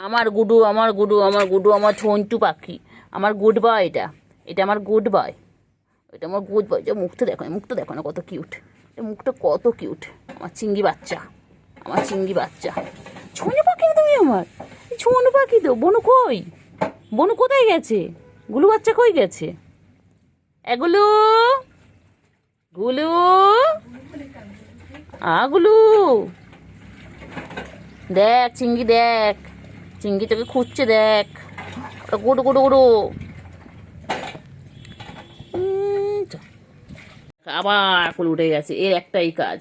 আমার গুডু, আমার গুডু, আমার গুডু, আমার ঝন্টু পাখি, আমার গুড বয়। এটা এটা আমার গুড বয়, এটা আমার গুড বয়। যে মুখটা দেখো, মুখটা দেখো না কত কিউট, মুখটা কত কিউট। আমার চিঙ্গি বাচ্চা, আমার চিঙ্গি বাচ্চা। ছোনো পাখি তুমি আমার, ছোনো পাখি তো। বনু কই? বনু কোথায় গেছে? গুলু বাচ্চা কই গেছে? এগুলো গুলু, গুলু দেখ, চিঙ্গি দেখ, চিঙ্গি তোকে খুঁজছে দেখ। গুডু গুডু গুডু। আবার কোলে উঠে গেছে, এর একটাই কাজ,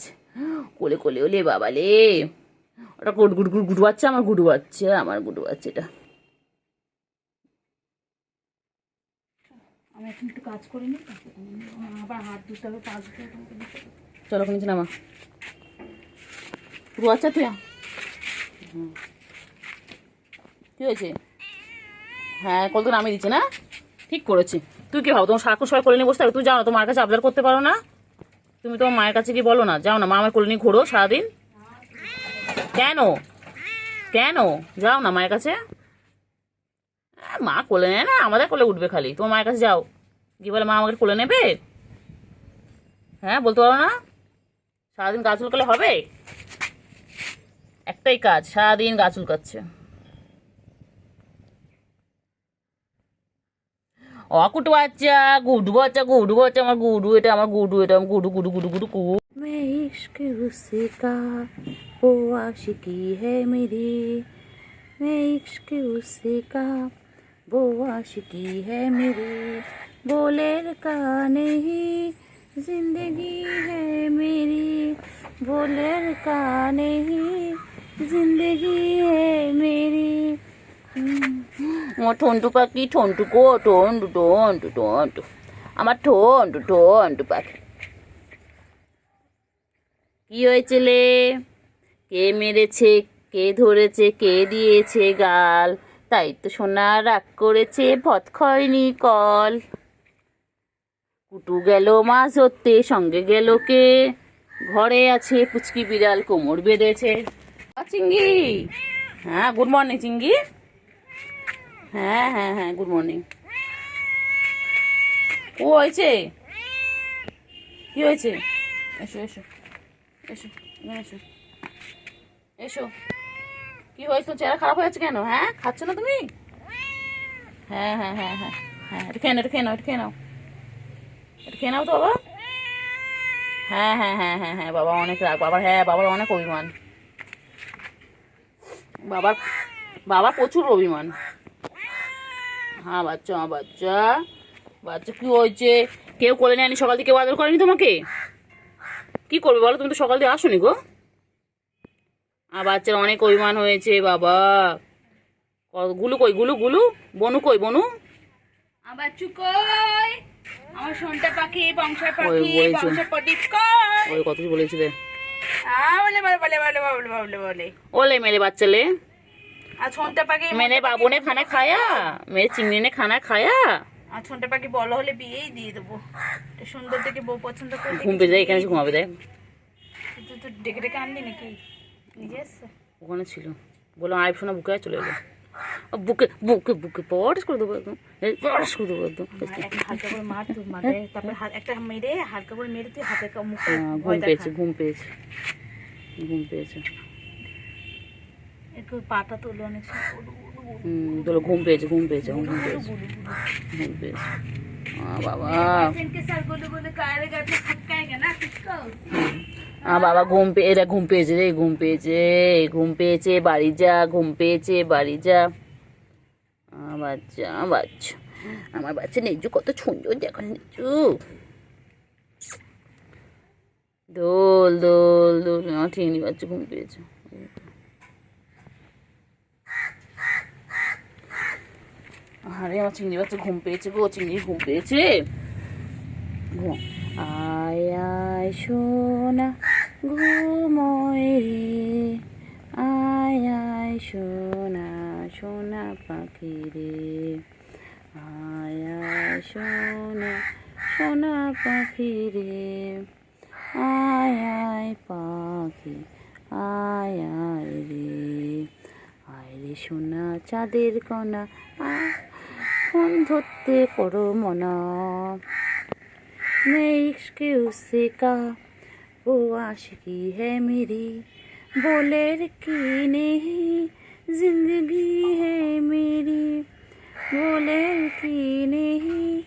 কোলে কোলে ওলে বাবা লে। ওটা গুড গুড গুড গুডু বাচ্চা, আমার গুডু বাচ্চা, আমার গুডু বাচ্চা এটা। আমি এখন একটু কাজ করে নিই, আবার হাত ধুতে হবে, পা ধুতে হবে। চলো নিচে নামা, গুডু বাচ্চা তুই। কি হয়েছে? হ্যাঁ, কত নামিয়ে দিচ্ছে না? ঠিক করেছি। তুই কি ভাবো তোমার সারাক্ষণ সবাই কোলে নিয়ে বসতে হবে? তুই যাও না, তোমার কাছে আবদার করতে পারো না? তুমি তোমার মায়ের কাছে গিয়ে বলো না, যাও না, মা আমার কোলে নিয়ে ঘোরো সারাদিন। কেন কেন যাও না মায়ের কাছে? মা কোলে নেয় না, আমাদের কোলে উঠবে খালি। তোমার মায়ের কাছে যাও, গিয়ে বলে মা আমাকে কোলে নেবে। হ্যাঁ, বলতে পারো না? সারাদিন গা চুলকালে হবে? একটাই কাজ, সারাদিন গা চুলকাচ্ছে। অকুটু বাচ্চা, গুডু বাচ্চা, গুডু বাচ্চা, আমার গুডু এটা, আমার গুডু এটা, আমার গুডু গুডু গুডু গুডু গুডু। मैं इश्क उसका वो आशिकी है मेरी, मैं इश्क उसका वो आशिकी है मेरी, बोलेर का नहीं जिंदगी है मेरी, बोलेर का नहीं जिंदगी है मेरी। আমার ঠন্টু পাখি, ঠন্টু গো, টন্টু টন্টু টন্টু, আমার ঠন্টু ঠন্টু পাখি। কি হয়েছে লে? কে মেরেছে, কে ধরেছে, কে দিয়েছে গাল? তাই তো সোনা রাগ করেছে, ভৎ খয়নি কল। কুটু গেল মাছ ধরতে, সঙ্গে গেল কে? ঘরে আছে পুচকি বিড়াল, কোমর বেঁধেছে। চিঙ্গি, হ্যাঁ গুড মর্নিং চিঙ্গি। হ্যাঁ হ্যাঁ হ্যাঁ, গুড মর্নিং। ও হয়েছে, কি হয়েছে? এসো এসো এসো, এখানে এসো, এসো। কি হয়েছে? তোর চেহারা খারাপ হয়ে যাচ্ছে কেন? হ্যাঁ, খাচ্ছ না তুমি? হ্যাঁ হ্যাঁ হ্যাঁ হ্যাঁ হ্যাঁ, এটা খেয়ে নাও, এটা খেয়ে নাও, এটা খেয়ে নাও, এটা খেয়ে নাও তো বাবা। হ্যাঁ হ্যাঁ হ্যাঁ হ্যাঁ হ্যাঁ, বাবা অনেক রাগ, বাবার, হ্যাঁ বাবার অনেক অভিমান, বাবার, বাবার প্রচুর অভিমান। হ্যাঁ বাচ্চা, আমার বাচ্চা, বাচ্চা কি হয়েছে? কেউ কোলে নেয়নি সকাল থেকে, কেউ আদর করেনি তোমাকে? কি করবে বলো, তুমি তো সকাল দিয়ে আসোনি গো। আর বাচ্চার অনেক অভিমান হয়েছে বাবা। গুলু কই, গুলু গুলু, বনু কই, বনু? আবার চুকই, আমার সোনটা পাখি, বংশের পাখি, বংশের প্রদীপ কই? ওই কত কিছু বলেছিলে। বলে বলে বলে বলে বলে বলে বলে ওলে মেরে বাচ্চালে, আর সোনটা পাখি, मैंने बाबू ने खाना खाया, मेरे चिंगड़ी ने खाना खाया। আর সোনটা পাখি বলো হলে বিয়েই দিয়ে দেবো। সুন্দর থেকে বউ পছন্দ করে ঘুম পেয়ে যায়, এখানে এসে ঘুমাবে দেখ। তুই তো ডেকে ডেকে আনলি নাকি? নিজে এসছে ওখানে ছিল, বললাম আইফ শোনা, বুকে চলে এলো। বুকে বুকে বুকে পড়স করে দেবো একদম, পড়স করে দেবো একদম। এখন হালকা করে মার, তুই মারে, তারপর একটা মেরে হালকা করে মেরে তুই হাতে মুখে ঘুম পেয়েছে, ঘুম পেয়েছে, ঘুম পেয়েছে। একটু পাটা তোলো অনেক। তোলো, ঘুম পেয়েছে, ঘুম পেয়েছে, ঘুম পেয়েছে, ঘুম পেয়েছে। বাবা, বাবা ঘুম পেয়ে, এরা ঘুম পেয়েছে রে, ঘুম পেয়েছে, ঘুম পেয়েছে, বাড়ি যা, ঘুম পেয়েছে, বাড়ি যা। বাচ্চা, বাচ্চা, আমার বাচ্চা নেজু কত সুন্দর দেখো, নেজু দোল দোল দোল। আমার ঠিকনি বাচ্চা ঘুম পেয়েছে। আরে আমার চিংড়ি বাচ্চা ঘুম পেয়েছে গো, চিংড়ি ঘুম পেয়েছে। ঘুম, আয় আয় সোনা ঘুমোয় রে, আয় আয় সোনা, সোনা পাখি রে, আয় আয় সোনা, সোনা পাখি রে, আয় আয় পাখি, আয় আয় রে, আয় আরে সোনা চাঁদের কণা ফোন ধরতে করো মনা मैं इश्क उससे का वो आशिकी है मेरी बोले की नहीं जिंदगी है मेरी बोले की नहीं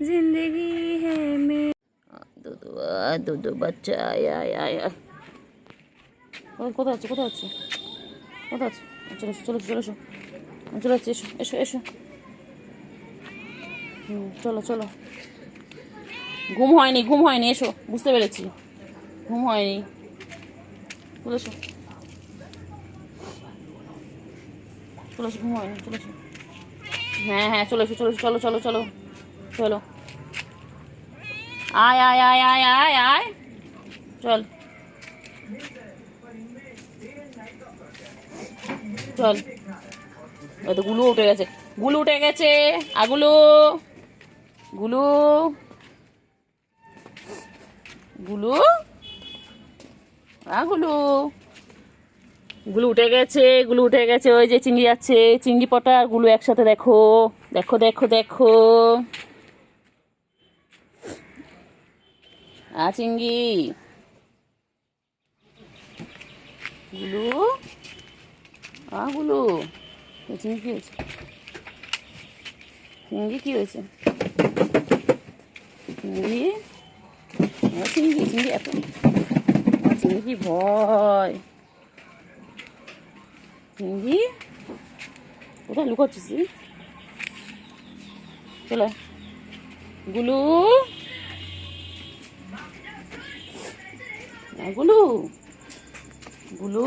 जिंदगी है मेरी দুধু বাচ্চা আয় আয় আয় আয় কোথায় আছে কোথায় আছে কোথায় আছে চলে এসো চলে এসো চলে এসো চলে আসছি এসো এসো এসো চলো চলো ঘুম হয়নি এসো বুঝতে পেরেছি ঘুম হয়নি চলে এসো চলে এসো ঘুম হয়নি চলে এসো হ্যাঁ হ্যাঁ চলে এসো চলে এসো চলো চলো চলো চলো আয় আয় আয় আয় আয় আয় চল চল ওই তো গুলু উঠে গেছে আগুলো গুলু গুলু গুলু গুলু উঠে গেছে ওই যে চিংড়ি আছে চিংড়ি পটা আর গুলু একসাথে দেখো দেখো দেখো দেখো চিংড়ি গুলু গুলু চিংড়ি কি হয়েছে চিংড়ি এত চিংড়ি কি ভয় চিংড়ি কোথায় লুকাচ্ছিস চলে গুলু গুলু গুলু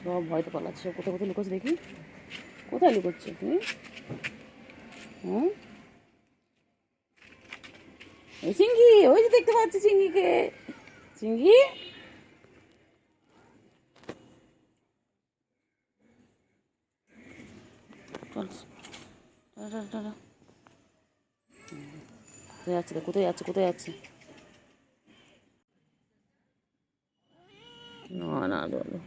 সব ভয়তে পালাচ্ছে কোথায় কোথায় লুকোচ্ছে দেখি কোথায় লুকোচ্ছে তুমি এই চিংড়ি ওই যে দেখতে পাচ্ছি চিংড়িকে চিংড়ি কোথায় যাচ্ছে না বলো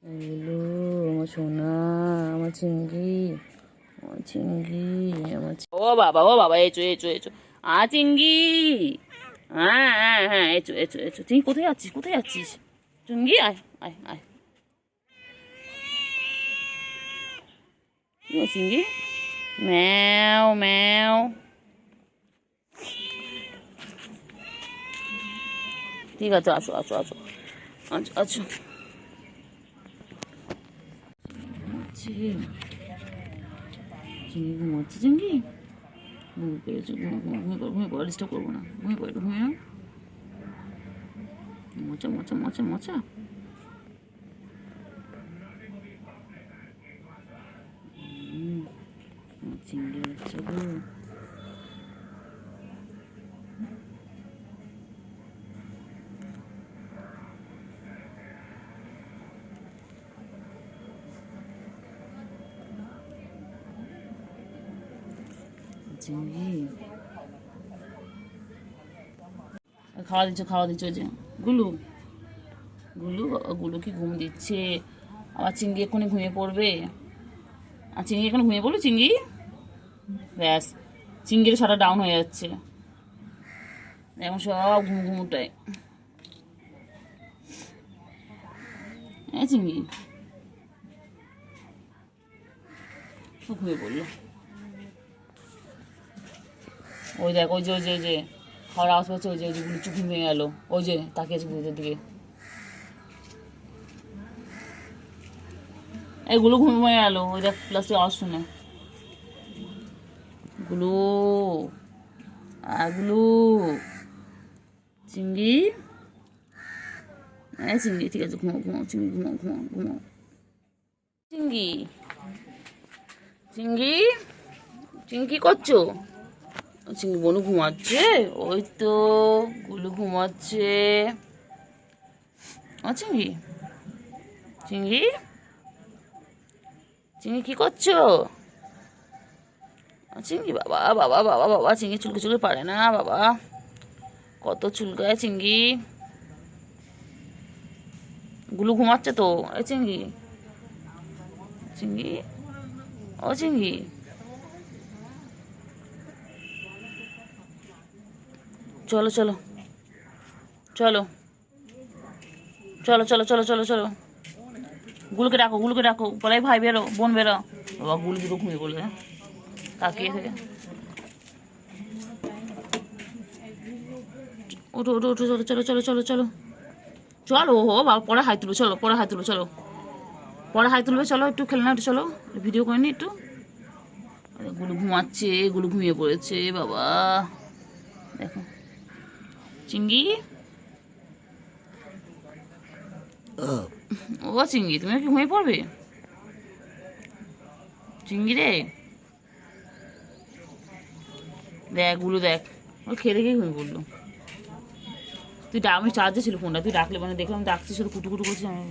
এগুলো আমার সোনা আমার চিংড়ি ও বাবা এচো চিংড়ি হ্যাঁ এচো চিংড়ি কোথায় যাচ্ছিস চিংড়ি আয় আয় আয় চিংড়ি ম্যাও ম্যাও ঠিক আছে আসো চিংড়ি ঘুমাচ্ছে চিংড়ি ঘুমিয়ে পেয়েছো ঘুমিয়ে পড়া ডিস্টার্ব করবো না ঘুমিয়ে পড়ে ঘুমিয়ে নাও মোচা চিংড়ি হচ্ছে গো চিংড়ি খাওয়া দিচ্ছ যে গুলু কি ঘুম দিচ্ছে আবার চিংড়ি এক্ষুনি ঘুমিয়ে পড়বে আর চিংড়ি এখন ঘুমিয়ে পড়লো চিংড়ি ব্যাস চিংড়ির সারা ডাউন হয়ে যাচ্ছে এখন সব ঘুমটায় হ্যাঁ চিংড়ি ঘুমিয়ে পড়লো ওই দেখ ওই যে খাওয়ার আওয়াজ পাচ্ছে ওই যে গুলো চুপ ভেঙে গেল ওই যে তাকিয়েছে গুলোদের দিকে এইগুলো ঘুমিয়ে গেল ওই দেখ প্লাস্টিক আওয়াজ শুনে গুলো চিংড়ি চিংড়ি ঠিক আছে ঘুমাও চিংড়ি ঘুমাও চিঙ্গি চিঙ্গি চিঙ্গি কি করছো? চিঙ্গি বনু ঘুমাচ্ছে, ওই তো গুলু ঘুমাচ্ছে। চিঙ্গি চিঙ্গি চিঙ্গি কি করছো? চিঙ্গি বাবা বাবা বাবা বাবা, চিঙ্গি চুলকে চুলকে পারে না বাবা, কত চুলকায় চিঙ্গি। গুলু ঘুমাচ্ছে তো। এই চিঙ্গি চিঙ্গি ও চিঙ্গি, চলো চলো চলো চলো চলো চলো চলো চলো, গুলুকে ডাকো, গুলুকে ডাকো, বলাই ভাই বেরো, বোন বেরো। বাবা গুলু দুটো ঘুমিয়ে পড়লে তাকিয়ে থেকে। ওঠো ওঠো ওঠো, চলো চলো চলো চলো চলো চলো, ও বাবা পরে হাই তুলবে, চলো পরে হাই তুলবে, চলো পরে হাই তুলবে, চলো একটু খেলে না, একটু চলো ভিডিও করে নি একটু। গুলু ঘুমাচ্ছে, গুলু ঘুমিয়ে পড়েছে বাবা। দেখো চিঙ্গি, ও চিঙ্গি তুমি কি ঘুমিয়ে পড়বে? চিঙ্গি রে, দেখ গুলু দেখ, ও খেয়ে দেখেই ঘুমিয়ে পড়লো। তুই আমি চার্জে ছিল ফোনটা, তুই ডাকলে মানে দেখলাম ডাকছি, শুধু কুটু কুটু করছি আমি।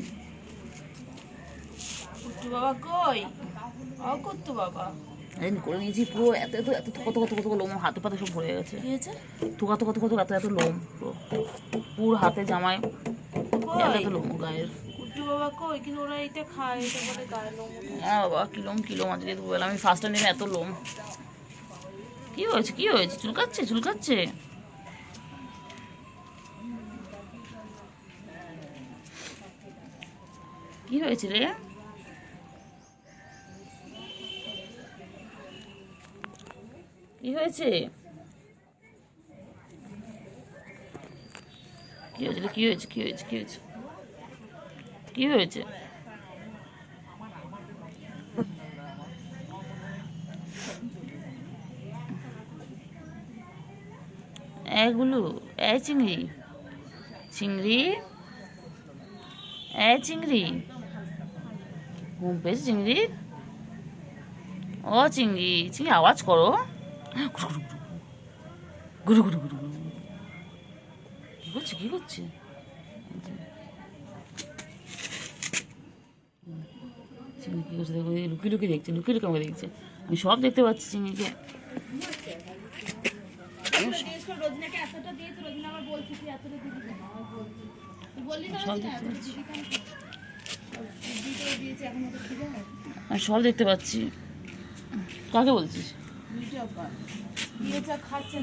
কুট্টু বাবা কই? ও কুট্টু বাবা করে নিয়েছি পুরো, এত এত এত কত কত কত লোম, হাতে পাতে সব ভরে গেছে। কি হয়েছে? থোকা থোকা থোকা এত এত লোম, পুরো হাতে জামায় এত এত লোম গায়ের। কুট্টু বাবা কই? কিন্তু ওরা এটা খায়, এটা বলে গায়ে লোম ওঠে। হ্যাঁ বাবা কিলোম কিলোম, আজকে তো বললাম আমি ফার্স্ট টাইম এত লোম। কি হয়েছে কি হয়েছে? চুলকাচ্ছে চুলকাচ্ছে? কি হয়েছে রে? কি হয়েছে? কি হয়েছে কি হয়েছে কি হয়েছে কি হয়েছে কি হয়েছে? এগুলো এই চিংড়ি চিংড়ি, এই চিংড়ি ঘুম পেয়েছে চিংড়ি? ও চিংড়ি চিংড়ি আওয়াজ করো, গুরু গুরু গুরু গুরু, কি করছে কি করছে? চিংড়ি কি করছে দেখো, লুকিয়ে লুকিয়ে দেখছে, লুকিয়ে লুকিয়ে আমাকে দেখছে, আমি সব দেখতে পাচ্ছি চিংড়িকে। সব দেখতে পাচ্ছি, আমি সব দেখতে পাচ্ছি। কাকে বলছিস?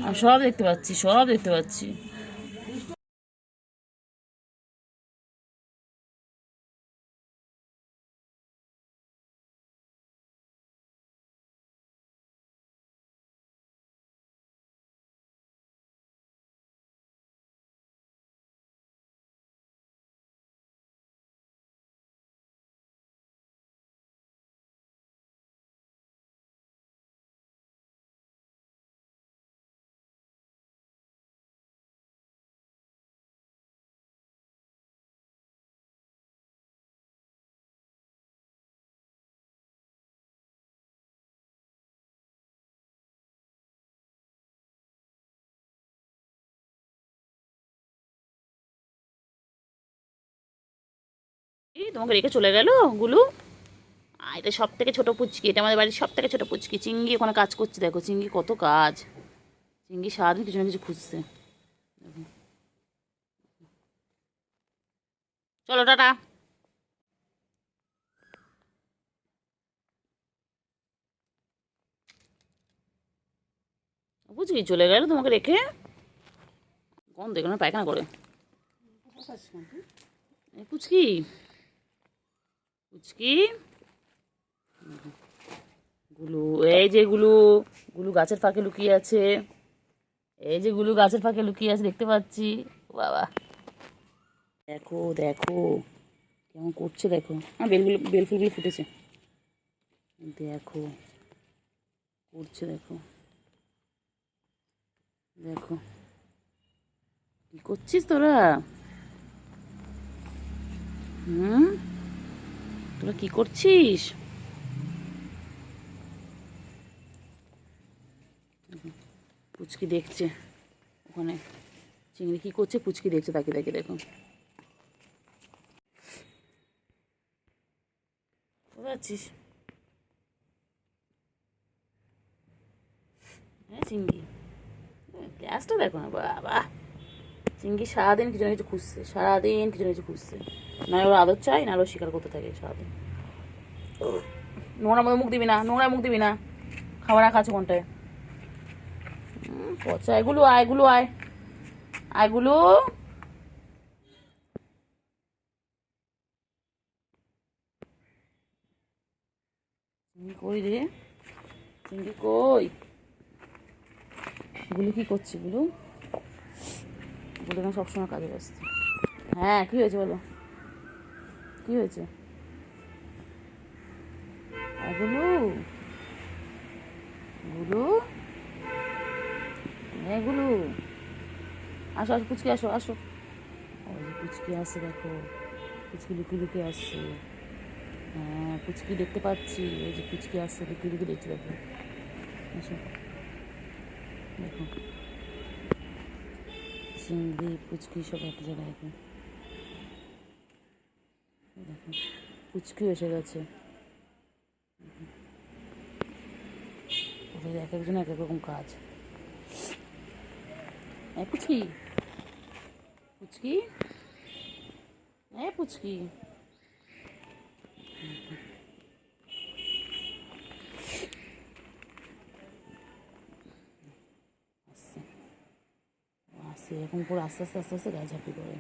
আমি সব দেখতে পাচ্ছি, সব দেখতে পাচ্ছি। তোমাকে রেখে চলে গেল গুলু? এটা সব থেকে ছোট পুচকি, এটা আমাদের বাড়ির সব থেকে ছোট পুচকি। চিঙ্গি ওখানে কাজ করছে, দেখো চিঙ্গি কত কাজ। চিঙ্গি সারাদিন কিছু না কিছু খুঁজছে। চলো টাটা। পুচকি চলে গেল তোমাকে রেখে, কোন দেখো না পায়খানা করে। পুচকি পুচকি গুলু, এই যে গুলু, গুলু গাছের ফাঁকে লুকিয়ে আছে, এই যে গুলু গাছের ফাঁকে লুকিয়ে আছে দেখতে পাচ্ছি। বাবা দেখো দেখো কেমন করছে, দেখো বেলগুলো, বেল ফুলগুলো ফুটেছে, দেখো করছে, দেখো দেখো কি করছিস তোরা? তোরা কি করছিস? পুচকি দেখছে ওখানে, চিংড়ি কি করছে, পুচকি দেখছে, তাকিয়ে তাকিয়ে দেখো। কোথায় যাচ্ছিস? হ্যাঁ চিংড়ি, গ্যাসটা দেখো না বাবা। চিংড়ি সারাদিন কিছু না কিছু খুঁজছে, সারাদিন কিছু না কিছু খুঁজছে। না ওর আদর চাই, না ওর শিকার করতে থাকে সারাদিন। নোংরা মধ্যে মুখ দিবি না, নোংরা মুখ দিবি না। খাবার রাখা আছে কোনটায়? পচা, এগুলো আয়, এগুলো আয়, আয়গুলো। চিংড়ি কই রে? চিংড়ি কই? গুলো কি করছে? গুলো না সবসময় কাজে ব্যস্ত। হ্যাঁ কি হয়েছে বলো, কি হয়েছে? এগুলো গুলো, এগুলো আসো আসো, পুচকি আসো আসো। ওই যে পুচকি আসছে দেখো, পুচকি লুকিয়ে লুকিয়ে আসছে। হ্যাঁ পুচকি দেখতে পাচ্ছি, ওই যে পুচকি আসছে, লুকিয়ে লুকিয়ে দেখছি দেখো। আসো দেখো, চিংড়ি পুচকি সব একটা জায়গায় দেখো। দেখো পুচকিও এসে গেছে। ওদের এক একজন এক এক রকম কাজ। পুচকি, পুচকি, পুচকি। আসছে আসছে, এরকম করে আস্তে আস্তে আস্তে আস্তে গায়ে ঝাঁপি করে।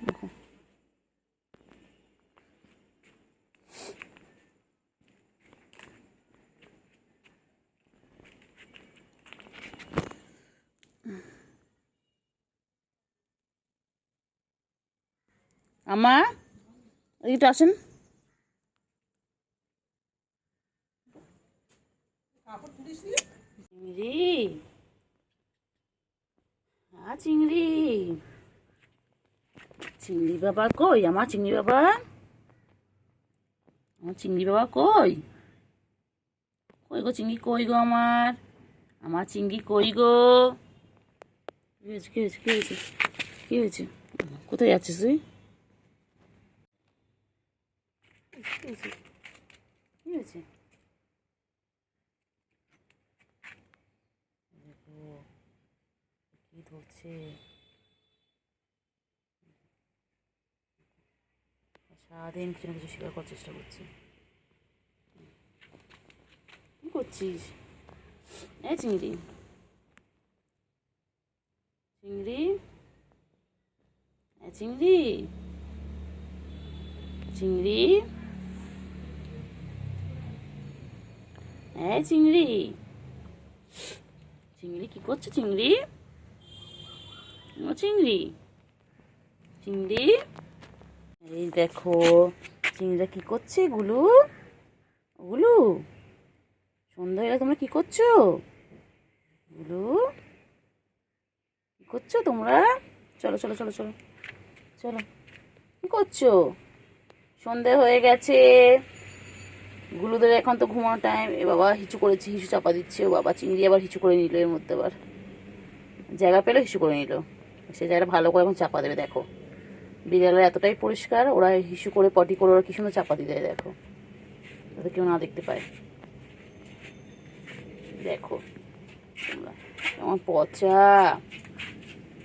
দেখো আমা, একটু আসেন। চিংড়ি, চিংড়ি, চিংড়ি বাবা কই? আমার চিংড়ি বাবা, আমার চিংড়ি বাবা কই? কই গো চিংড়ি, কই গো আমার? আমার চিংড়ি কই গো? কি হয়েছে, কি হয়েছে, কি হয়েছে, কি হয়েছে? কোথায় যাচ্ছিস তুই? কি হয়েছে, কি হয়েছে? দেখো কি ধরছে, সারাদিন কিছু না কিছু শিকার করার চেষ্টা করছি। কি করছিস? চিংড়ি, চিংড়ি, চিংড়ি, চিংড়ি, চিংড়ি, চিংড়ি কি করছে? চিংড়ি, ও চিংড়ি, চিংড়ি, এই দেখো চিংড়িটা কি করছে? গুলু, গুলু, সন্ধ্যা হয়ে তোমরা কি করছো? গুলু, কি করছো তোমরা? চলো চলো চলো চলো চলো, কি করছো? সন্ধে হয়ে গেছে, গুলুদের এখন তো ঘুমানো টাইম। এ বাবা হিচু করেছে, হিচু চাপা দিচ্ছে। ও বাবা, চিংড়ি আবার হিচু করে নিল, এর মধ্যে আবার জায়গা পেলে হিচু করে নিল। সে জায়গাটা ভালো করে এখন চাপা দেবে। দেখো বিড়ালের এতটাই পরিষ্কার, ওরা হিসু করে পটি করে ওরা কি সুন্দর চাপা দিয়ে দেয়। দেখো যাতে কেউ না দেখতে পায়। দেখো তোমরা কেমন পচা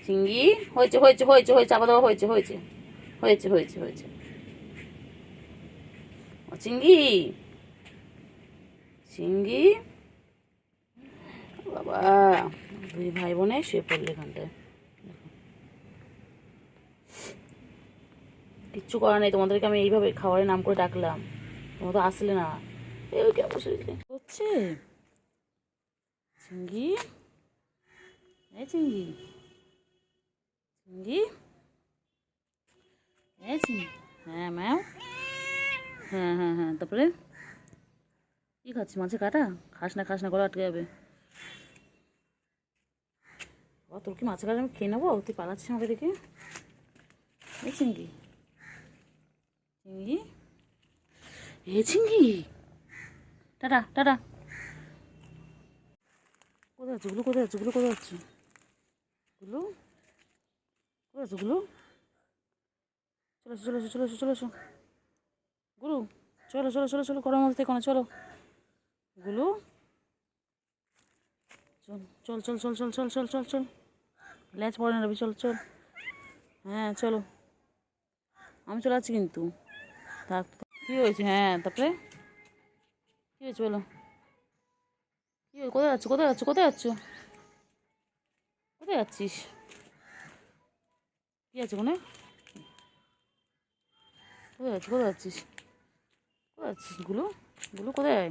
চিংড়ি। হয়েছে হয়েছে হয়েছে হয়েছে, চাপা দেওয়া হয়েছে, হয়েছে হয়েছে হয়েছে হয়েছে। ও চিংড়ি, চিংড়ি বাবা, দুই ভাই বোনে শুয়ে পড়লে এখানটায়। কিচ্ছু করার নেই, তোমাদেরকে আমি এইভাবে খাবারের নাম করে ডাকলাম, তোমরা তো আসলে না। এই কে বসে হচ্ছে চিংড়ি, চিংড়ি, চিংড়ি, চিংড়ি। হ্যাঁ ম্যাম, হ্যাঁ হ্যাঁ হ্যাঁ, তারপরে কি খাচ্ছিস? মাছের কাটা? খাস না, খাস না, গলা আটকে যাবে। তোর কি মাছের কাটা আমি খেয়ে নেবো? তুই পালাচ্ছিস আমাকে দেখে। এ চিংড়ি, চিংড়ি, এ চিংড়ি, টাটা টাটা। কোথায় আছে গুলো, কোথায় আছে গুলো, কোথায় আছে গুলো, কোথায় আছে গুলো? চলে এসো চলে এসো চলে এসো চলে এসো গুরু, চলো চলো চলো চলো, ঘরের মধ্যে থেকে না, চলো গুলো, চল চল চল চল চল চল চল চল, ল্যাচ পড়ে না রবি, চল চল, হ্যাঁ চলো, আমি চলে যাচ্ছি কিন্তু, থাক। কী হয়েছে? হ্যাঁ তারপরে কী হয়েছে বলো, কী হয়েছে? কোথায় যাচ্ছ কোথায় যাচ্ছ কোথায় যাচ্ছ কোথায় যাচ্ছিস? কী আছে কোনে? কোথায় যাচ্ছিস কোথায় যাচ্ছিস কোথায় যাচ্ছিস গুলো, গুলো কোথায়?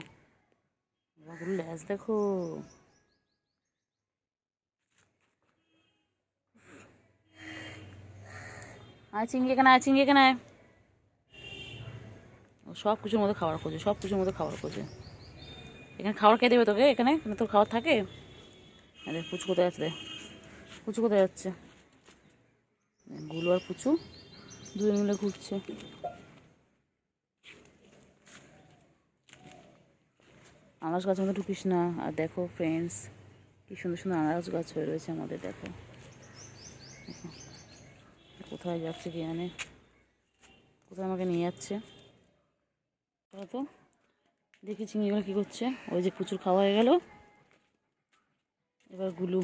গুলো ল্যাচ দেখো। আয় চিংড়ি এখানে, আয় চিংড়ি এখানে, আয়। ও সব কিছুর মধ্যে খাবার খোঁজে, সব কিছুর মধ্যে খাবার খোঁজে। এখানে খাবার কে দেবে তোকে? এখানে এখানে তোর খাবার থাকে? দেখ পুচু কোথায় আছে, দেখ পুচু কোথায় যাচ্ছে, গুলো আর পুচু দুজন মিলে ঘুরছে। আনারস গাছের মধ্যে ঢুকিস না। আর দেখো ফ্রেন্ডস, কি সুন্দর সুন্দর আনারস গাছ হয়ে রয়েছে আমাদের, দেখো কোথায় যাচ্ছে কি জানে, কোথায় আমাকে নিয়ে যাচ্ছে। চলো তো দেখি চিংড়িগুলো কী করছে। ওই যে প্রচুর খাওয়া হয়ে গেল, এবার গুলু,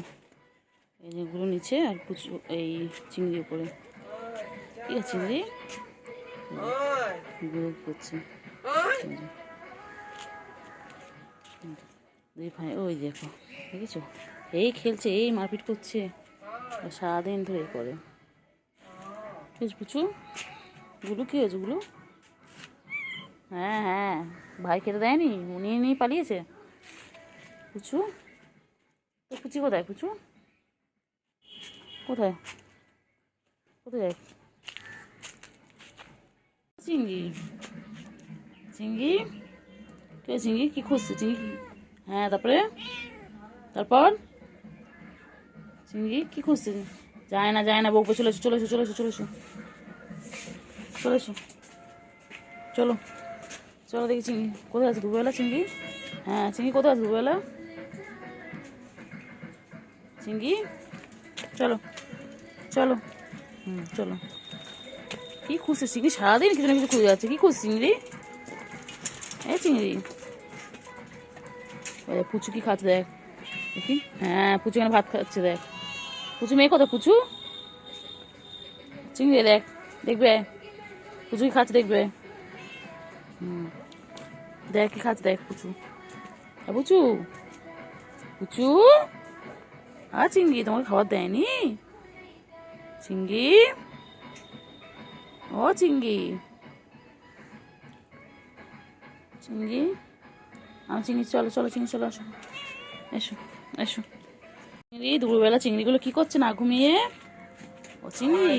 এই যে গুলো নিচে আর পুচু এই চিংড়ি উপরে। ঠিক আছে চিংড়ি গুলো করছে, দুই ভাই ওই দেখো, দেখেছো এই খেলছে, এই মারপিট করছে, সারাদিন ধরে করে। ঠিক আছে পুচু, গুলো কী হয়েছে গুলো? হ্যাঁ হ্যাঁ, ভাই খেতে দেয়নি, নিয়ে নিয়ে পালিয়েছে পুচু। তো পুচি কোথায়? পুচু কোথায় কোথায়? চিংড়ি, চিংড়ি, কে চিংড়ি কী খুঁজছে চিংড়ি? হ্যাঁ তারপরে, তারপর চিংড়ি কী খুঁজছে? যায় না যায় না, বউকে চলে এসো চলে এসো চলে এসো চলে এসো চলে এসো, চলো চলো দেখি চিংড়ি কোথায় আছে। দুবেলা চিংড়ি, হ্যাঁ চিংড়ি কোথায় আছে দুবেলা? চিংড়ি চলো চলো, চলো। কী খুঁজছে চিংড়ি? সারাদিন কিছু না কিছু খুঁজে যাচ্ছে, কী খুঁজছে চিংড়ি? এই চিংড়ি, পুচু কি খাচ্ছে দেখ দেখি, হ্যাঁ পুচু এখানে ভাত খাচ্ছে দেখ। পুচু মেয়ে কোথায়? পুচু, চিংড়ি দেখ, দেখবে পুচু কি খাচ্ছে দেখবে, দেখ কি খাচ্ছে দেখ পুচু, হ্যাঁ পুচু, পুচু আর চিংড়ি তোমাকে খাবার দেয়নি? চিংড়ি, ও চিংড়ি, চিংড়ি, আমার চিংড়ি চলো চলো চিংড়ি চলো, আসো এসো এসো। চিংড়ি দুপুরবেলা চিংড়িগুলো কি করছে না ঘুমিয়ে? ও চিংড়ি,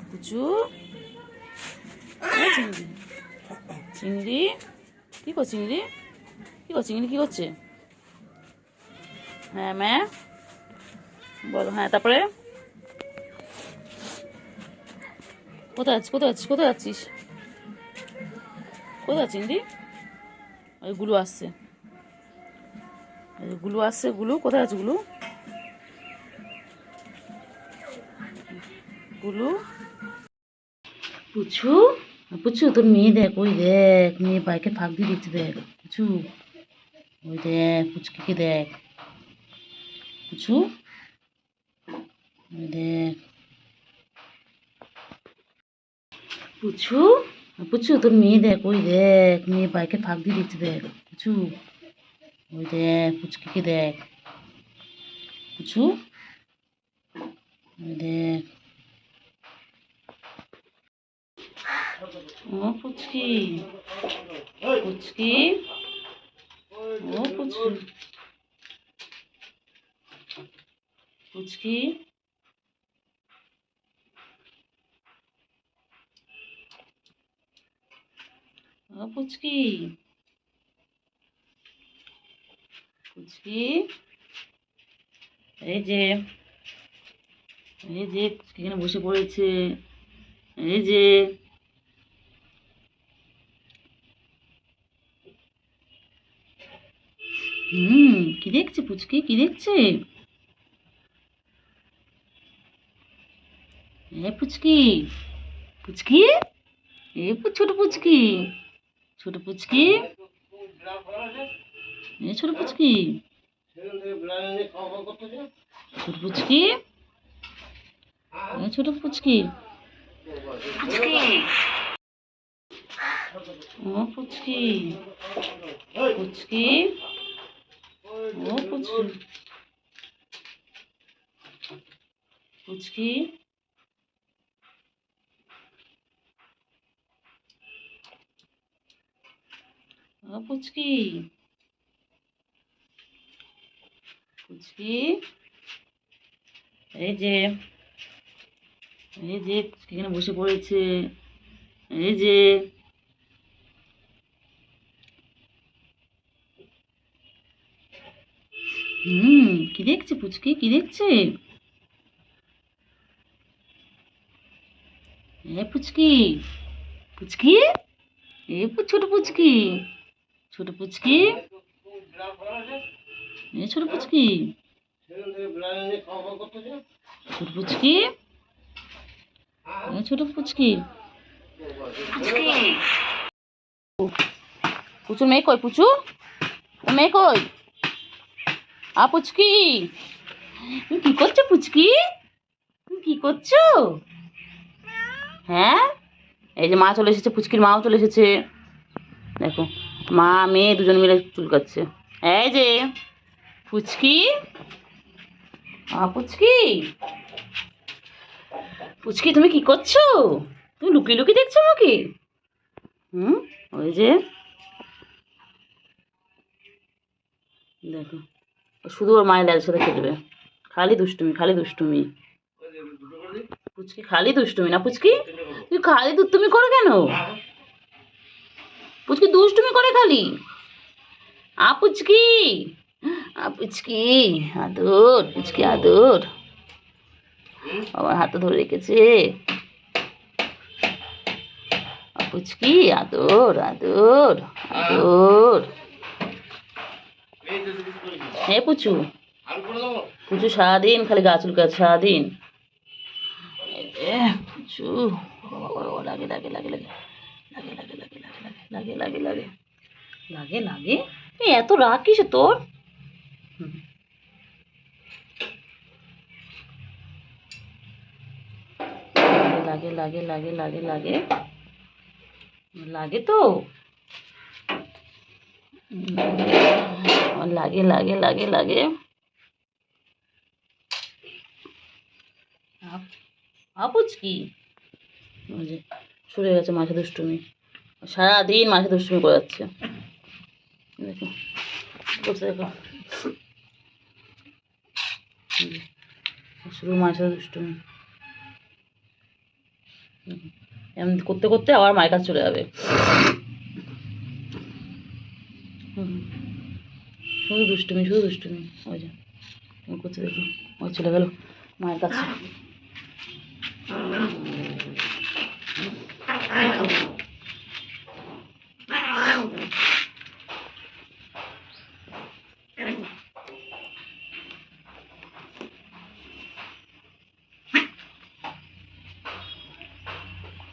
পুচু, চিংড়ি, চিংড়ি কি করছে? চিংড়ি কি করছে? চিংড়ি কি করছে? হ্যাঁ ম্যা বলো, হ্যাঁ তারপরে কোথায় আছিস কোথায় আছিস কোথায় আছিস কোথায় চিংড়ি? ওই গুলো আসছে, গুলো আসছে, গুলো কোথায় আছে গুলো? গুলো, পুচু, পুচু তোর মেয়ে দেখ, ওই দেখ মেয়ে বাইকে ফাঁক দিয়ে দিচ্ছে দেখ পুচু, ওই দেখ পুচকিকে দেখ পুচু, ওই দেখ পুচু, পুচু তোর মেয়ে দেখ, ওই দেখ মেয়ে বাইকে ফাঁক দিয়ে দিচ্ছে দেখ পুচু, ওই দেখ পুচকিকে দেখ পুচু, ওই দেখ, ও পুচকি, পুচকি, ও পুচকি, পুচকি, ও পুচকি, পুচকি, এই যে, এই যে এখানে বসে পড়েছে, এই যে কি দেখছে পুচকি, কি দেখছে? পুচকি, পুচকি, ছোট পুচকি, ছোট পুচকি, ছোট পুচকি, ছোট পুচকি, ছোট পুচকি, পুচকি, ও পুচকি, পুচকি, ও পুচকি, পুচকি, ও পুচকি, পুচকি, এই যে পুচকি এখানে বসে পড়েছে। এই যে কি দেখছে পুচকি, কি দেখছে? পুচকি, পুচকি, ছোট পুচকি, ছোট পুচকি, ছোট পুচকি, ছোট পুচকি, ছোট পুচকি, পুচুর মেয়ে কই? পুচু মেয়ে কই? পুচকি, তুমি কি করছো পুচকি? তুমি কি করছো? হ্যাঁ, এই যে মা চলে এসেছে, পুচকির মাও চলে এসেছে। দেখো, মা মেয়ে দুজন মিলে চুল কাটছে। এই যে পুচকি, পুচকি, পুচকি তুমি কি করছো? তুমি লুকিয়ে লুকিয়ে দেখছো আমাকে? ওই যে দেখো, শুধু ওর মায়ের দাদার সাথে খেলবে। খালি দুষ্টুমি, খালি দুষ্টুমি। পুচকি খালি দুষ্টুমি না পুচকি? তুই খালি দুষ্টুমি করো কেন? পুচকি দুষ্টুমি করে খালি। পুচকি, পুচকি আদর, পুচকি আদর, আমার হাতে ধরে রেখেছে। পুচকি আদর, আদর, আদর। পুচু, পুচু সারাদিন খালি গা চুলকাচ্ছে সারাদিন। পুচু লাগে লাগে লাগে লাগে লাগে লাগে লাগে লাগে লাগে লাগে লাগে লাগে। এত রাগ কিসে তোর? লাগে লাগে লাগে লাগে লাগে লাগে তো লাগে লাগে লাগে লাগে। পুচকি সরে গেছে মাঝে দুষ্টুমি, সারাদিন মাঝে দুষ্টুমি করে যাচ্ছে। দেখো করছে, দেখো শুধু মাঝে দুষ্টুমি। এমন করতে করতে আবার মায়ের কাছে চলে যাবে। শুধু দুষ্টুমি, শুধু দুষ্টুমি। ওই যে করছে, দেখো ওই চলে গেল মায়ের কাছে।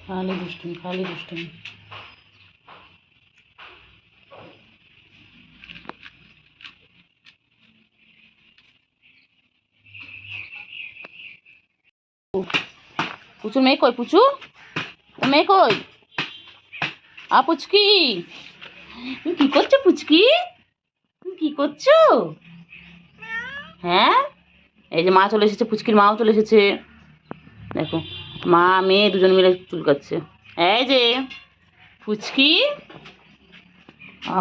খালি দুষ্টুমি, খালি দুষ্টুমি। পুচুর মেয়ে কই? পুচু মেয়ে কই? পুচকি, তুমি কি করছো পুচকি? তুমি কি করছো? হ্যাঁ, এই যে মা চলে এসেছে, পুচকির মাও চলে এসেছে। দেখো, মা মেয়ে দুজন মিলে চুল কাটছে। এই যে পুচকি,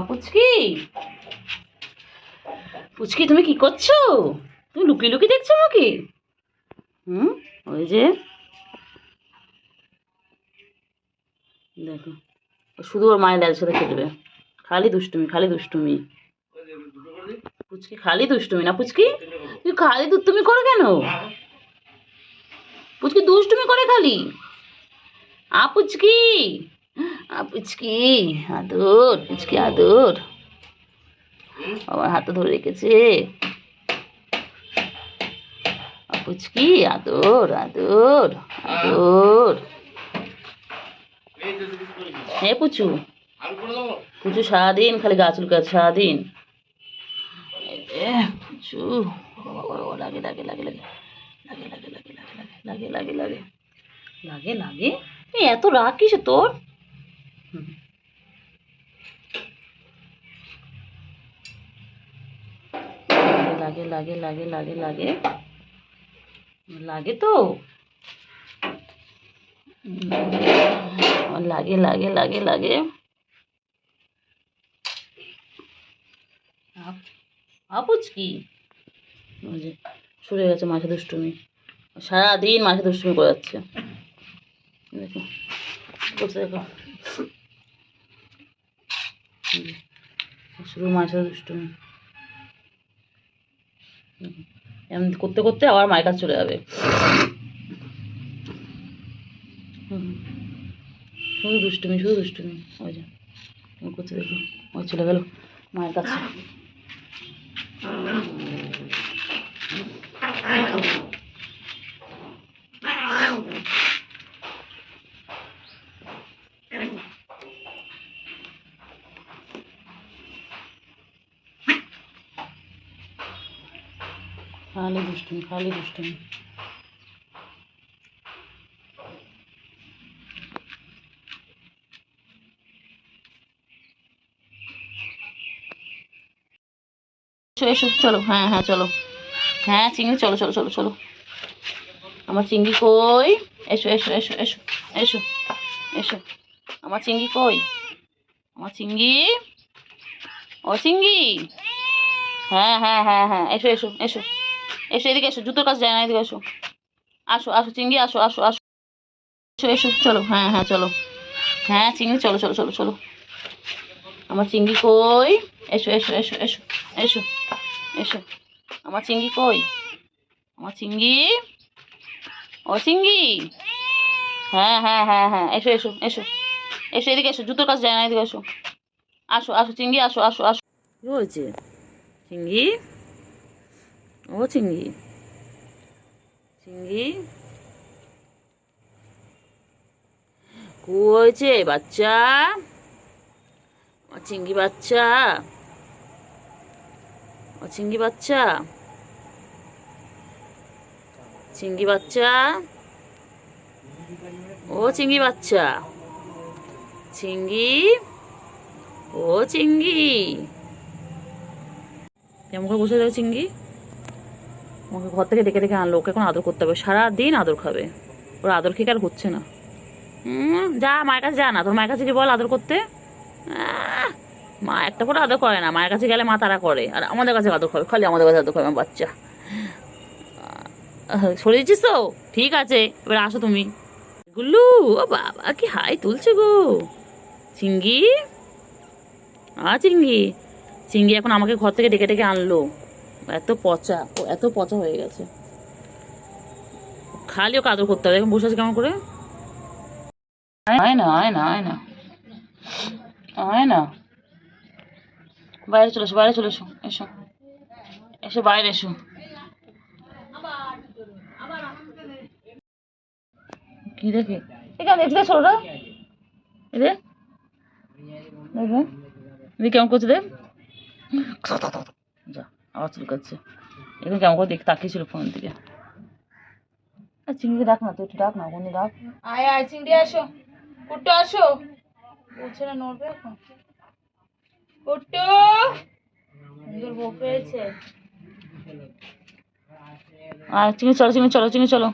পুচকি, পুচকি তুমি কি করছো? তুমি লুকিয়ে লুকিয়ে দেখছো আমাকে? ওই যে দেখো, শুধু ওর মায়ের দাদার সাথে খেলবে। খালি দুষ্টুমি, খালি দুষ্টুমি। পুচকি খালি দুষ্টুমি না পুচকি? তুই খালি দুষ্টুমি করো কেন? পুচকি দুষ্টুমি করে খালি। আপুচকি, আপুচকি আদর, পুচকি আদর, আমার হাতে ধরে রেখেছে। আপুচকি আদর আদর আদর। হ্যাঁ পুচু, পুচু সারাদিন খালি গা চুলকাচ্ছে সারাদিন। পুচু লাগে লাগে লাগে লাগে লাগে লাগে লাগে লাগে লাগে লাগে লাগে লাগে। এত রাগ কিসে তোর? লাগে লাগে লাগে লাগে লাগে লাগে তো লাগে লাগে লাগে লাগে। আপুচকি সরে গেছে মাঝে দুষ্টুমি, সারাদিন মাঝে দুষ্টুমি করে যাচ্ছে। দেখো বসে দেখো, শুধু মাঝে দুষ্টুমি এমন করতে করতে আবার মায়ের কাছে চলে যাবে। শুধু দুষ্টুমি শুধু দুষ্টুমি। ওই যে করতে দেখো, ওই চলে গেল মায়ের কাছে। খালি দুষ্টুমি খালি দুষ্টুমি। এসো এসো চলো, হ্যাঁ হ্যাঁ চলো, হ্যাঁ চিংড়ি চলো চলো চলো চলো। আমার চিংড়ি কই? এসো এসো এসো এসো এসো এসো। আমার চিংড়ি কই? আমার চিংড়ি, ও চিংড়ি, হ্যাঁ হ্যাঁ হ্যাঁ হ্যাঁ এসো এসো এসো এসো, এদিকে এসো, জুতোর কাছে যায় না, এদিকে এসো, আসো আসো চিংড়ি আসো আসো আসো। এসো এসো চলো, হ্যাঁ হ্যাঁ চলো, হ্যাঁ চিংড়ি চলো চলো চলো চলো। আমার চিংড়ি কই? এসো এসো এসো এসো এসো এসো। আমার চিংড়ি কই? আমার চিংড়ি, ও চিংড়ি, হ্যাঁ হ্যাঁ হ্যাঁ হ্যাঁ এসো এসো এসো এসো, এদিকে এসো, জুতোর কাছে যায় না, এদিকে এসো, আসো আসো চিংড়ি আসো আসো আসো। কি হয়েছে চিংড়ি? ও চিংড়ি, চিংড়ি কি হয়েছে বাচ্চা? আমার চিংড়ি বাচ্চা, ও চিংড়ি বাচ্চা, চিংড়ি বাচ্চা, ও চিংড়ি বাচ্চা, চিংড়ি, ও চিংড়ি, কেমন করে বসে যাবে চিংড়ি? আমাকে ঘর থেকে ডেকে ডেকে আনলো, ওকে এখন আদর করতে হবে, সারাদিন আদর খাবে। ওর আদর খেয়ে আর হচ্ছে না। যা মায়ের কাছে যা না, তোর মায়ের কাছে গিয়ে বল আদর করতে। মা একটা করে আদর করে না, মায়ের কাছে গেলে মা তারা করে, আর আমাদের কাছে আদর খাবে, খালি আমাদের কাছে আদর খাবে আমার বাচ্চা। সরে দিচ্ছিস তো? ঠিক আছে, এবার আসো তুমি। গুল্লু, ও বাবা কি হাই তুলছে গো চিংড়ি। চিংড়ি, চিংড়ি এখন আমাকে ঘর থেকে ডেকে ডেকে আনলো, এত পচা, ও এত পচা হয়ে গেছে, খালি ওকে আদর করতে হবে। এখন বসে আছে কেমন করে? আয় না আয় না আয় না আয় না, বাইরে চলে এসো, বাইরে চলে এসো, এসো এসো বাইরে এসো। কি দেখে এখানে দেখলে ছোটটা এদের দেখবে এদের কেমন করছে দেখ, যা আবার চুলকাচ্ছে। এখন কেমন করে দেখ তাকিয়েছিল ফোনের দিকে। চিংড়ি ডাক না, তুই একটু ডাক না, বন্ধু ডাক। আয় আয় চিংড়ি আসো, কুট্টু আসো। বলছে না নড়বে এখন। কুট্টু সুন্দর বউ পেয়েছে। আর চিংড়ি চলো, চিংড়ি চলো, চিংড়ি চলো।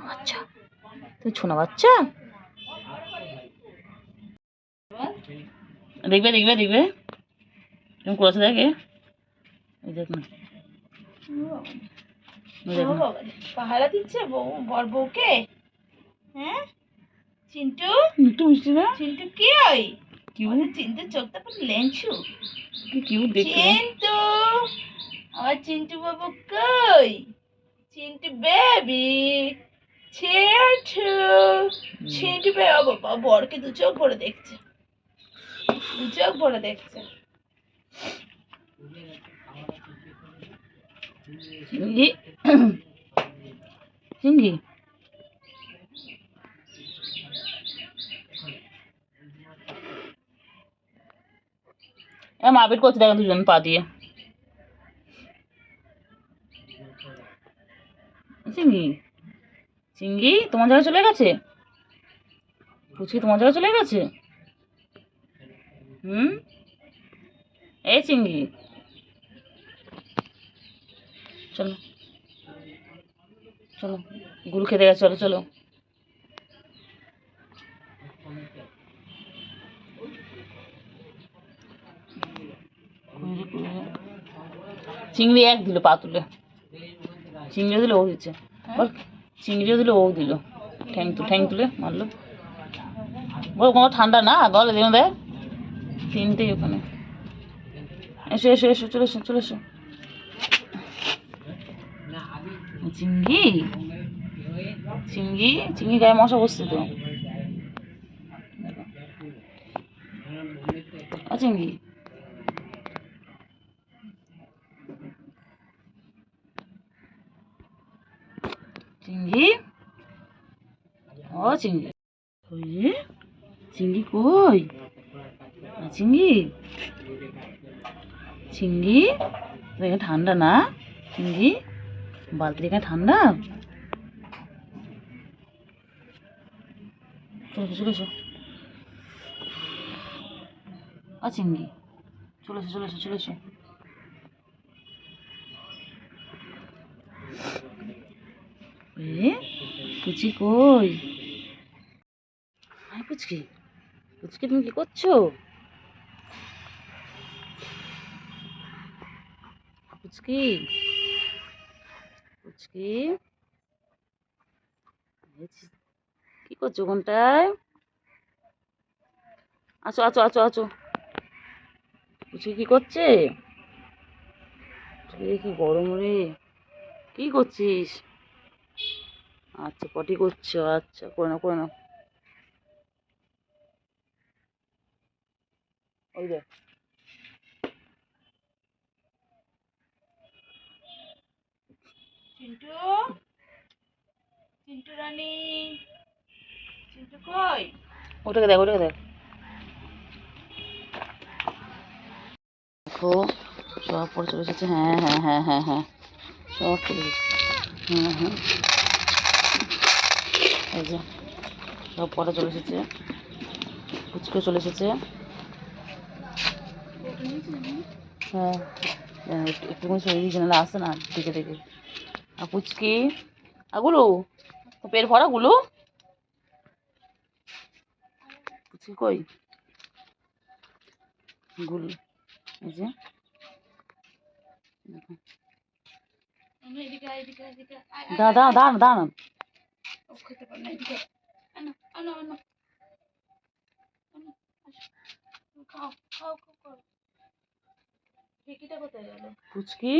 বাচ্চা, তুই ছোনা বাচ্চা, দেখবে দেখবে দেখবে কেমন করেছে দেখে, দেখ না পাহারা দিচ্ছে বউ, বর বউকে। হ্যাঁ চিন্টু, একটু মিষ্টি না, চিন্টু কি ওই চিন্টু চোখটা পুরো লেঞ্চু। কি কিউট দেখতে। চিন্টু আমার চিন্টু বাবু কই? Chintu baby, Chintu, Chintu baby. ও বাবা, বরকে দু চোখ ভরে দেখছে, দু চোখ ভরে দেখছে। চিঙ্গি চিঙ্গি মারপিট করছে দেখো দুজন পা দিয়ে। চিঙ্গি চিঙ্গি তোমার জায়গায় চলে গেছে? পুচকি তোমার জায়গায় চলে গেছে? এই চিঙ্গি চলো চলো, গুরু খেতে গেছে, চলো চলো। চিংড়ি এক দিল পা তুলে, চিংড়িও দিল ও দিচ্ছে, বল চিংড়িও দিল ও দিল, ঠ্যাং তুলে মারলো। বল কোনো ঠান্ডা না গলে দেখুন দেখ, তিনটেই ওখানে। এসো এসো এসো, চলে এসো চলে এসো। চিংড়ি চিংড়ি চিংড়ি গায়ে মশা বসছে তো। চিংড়ি চিংড়ি ও চিংড়ি কই, চিংড়ি কই? চিংড়ি চিংড়ি এখানে ঠান্ডা না? চিংড়ি বালতির এখানে ঠান্ডা। চলে এসো চলে এসো। চিংড়ি চলে এসো চলে এসো চলে এসো। পুচি কই? পুচকি পুচকি তুমি কি করছো? পুচকি পুচকি কি করছো ওখানটায়? আছো আছো আছো আছো। পুচকি কি করছে? কি গরম রে, কি করছিস? আচ্ছা পটি করছো, আচ্ছা করে নাও করে নাও। ওই দেখ চিন্টু, চিন্টু রানী, চিন্টু কই? ওটাকে দেখ ওটাকে দেখ। দেখো সব পরে চলে এসেছে, হ্যাঁ হ্যাঁ হ্যাঁ হ্যাঁ হ্যাঁ সব চলে এসেছে, হ্যাঁ হ্যাঁ এই যে সব পরে চলে এসেছে, পুচকে চলে এসেছে। হ্যাঁ একটুখানি শরীর দিয়েছে, নাহলে আসে না দেখে দেখে। আর পুচকি আগুলো পেট ভরা গুলো, পুচকি কই? গুলো এই যে দাঁড়া দাঁড়া দাঁড়া দাঁড়া। খেতে পারে না, এদিকে আনো আনো আনো, খাও খাও খাও। টিকিটা কোথায় গেল? পুচকি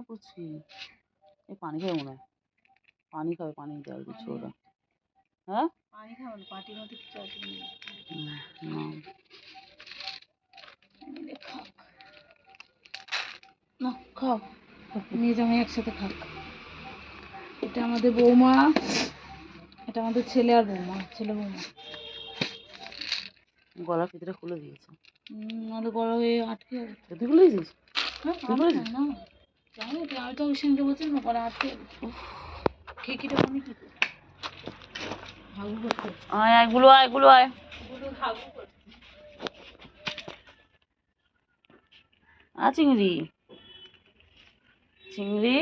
পুচকি এই পানি খাবে মনে হয়, পানি খাবে, পানি দেওয়া দিচ্ছ ওরা। হ্যাঁ পানি খাও না, পাটির মধ্যে কিছু আছে না, খাও নিয়ে যাও একসাথে খাক। এটা আমাদের বৌমা, এটা আমাদের ছেলে আর বৌমা, ছেলে বৌমা। গলার ফিতেটা খুলে দিয়েছে, নাহলে গলা হয়ে আটকে যাবে। তুই খুলে দিয়েছিস? হ্যাঁ আমি না জানি, আমি তো ওই সঙ্গে বলছি না, গলা আটকে যাবে। খিকিটা আমি কি করবো, হাগু করতে, আয় আয় গুলো আয় গুলো আয়। হাগু করতে। চিংড়ি চিংড়ি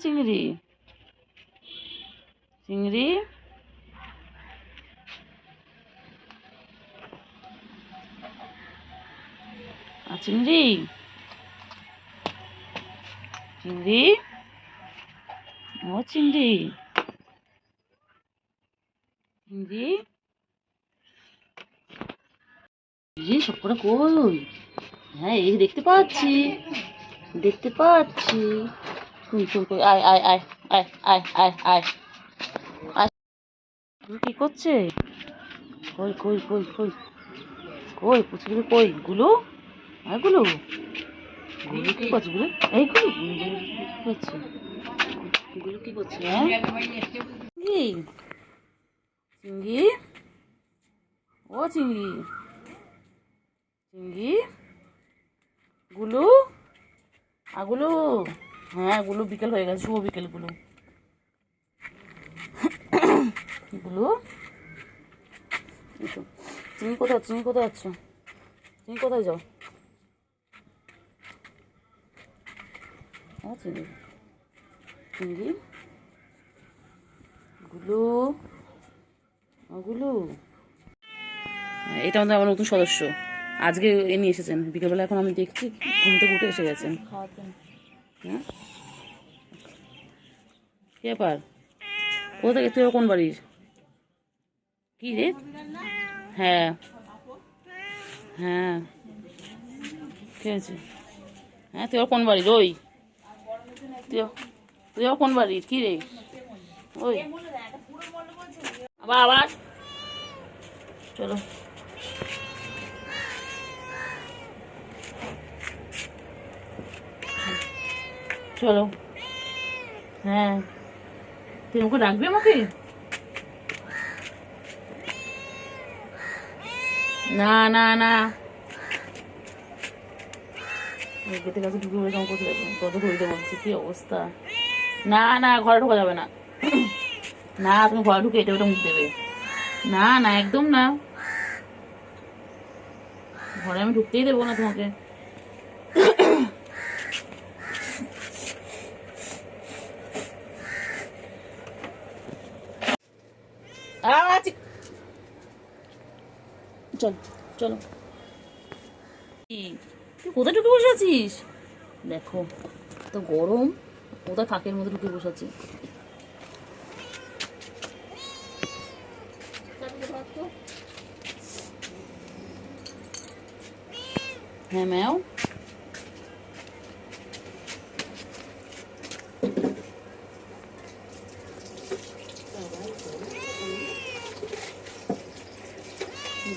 চিংড়ি চিংড়ি চিংড়ি চিংড়ি ও চিংড়ি চিংড়ি এই সব করে কই? হ্যাঁ এই দেখতে পাচ্ছি, দেখতে পাচ্ছি। শুন শুন কই, আয় আয় আয় আয় আয় আয় আয় আয়। কি করছে? কই কই কই কই কই পুচকুলি কই? গুলো আর গুলো গুলো কি করছে? গুলো এই গুলো গুলো গুলো কি করছে? গুলো কি করছে? হ্যাঁ কি চিঙ্গি? ও চিঙ্গি, চিঙ্গি গুলো আগুলো। হ্যাঁ গুলো বিকেল হয়ে গেছে, শুভ বিকেল গুলো। গুলো চিনি কোথায়? চিনি কোথায় আছো? চিনি কোথায় যাও? হ্যাঁ চিনি চিঙ্গি গুলো ওগুলো। এটা আমাদের আমার নতুন সদস্য, আজকে এ নিয়ে এসেছেন বিকেলবেলা। এখন আমি দেখছি ঘুম থেকে উঠে এসে গেছেন। হ্যাঁ কি ব্যাপার? কোথা থেকে? তুই কোন বাড়ির? কি রে? হ্যাঁ হ্যাঁ ঠিক আছে। হ্যাঁ তুই কোন বাড়ির? ওই তুই তুই কোন বাড়ির? কি রে? ওই আবার আবার চলো চলো। হ্যাঁ তুই আমাকে ডাকবি? আমাকে না না না, গেটের কাছে ঢুকে বলে কেমন করছে দেখো, কত ঘুরিতে বলছে, কি অবস্থা। না না ঘরে ঢোকা যাবে না। না তুমি ঘরে ঢুকে এটা ওটা মুখ দেবে। না না একদম না, ঘরে আমি ঢুকতেই দেবো না তোমাকে। চল চলো। তুই কোথায় ঢুকে বসে আছিস? দেখো তো গরম, কোথায় ফাঁকের মধ্যে ঢুকে বসে আছি। হ্যাঁ ম্যাও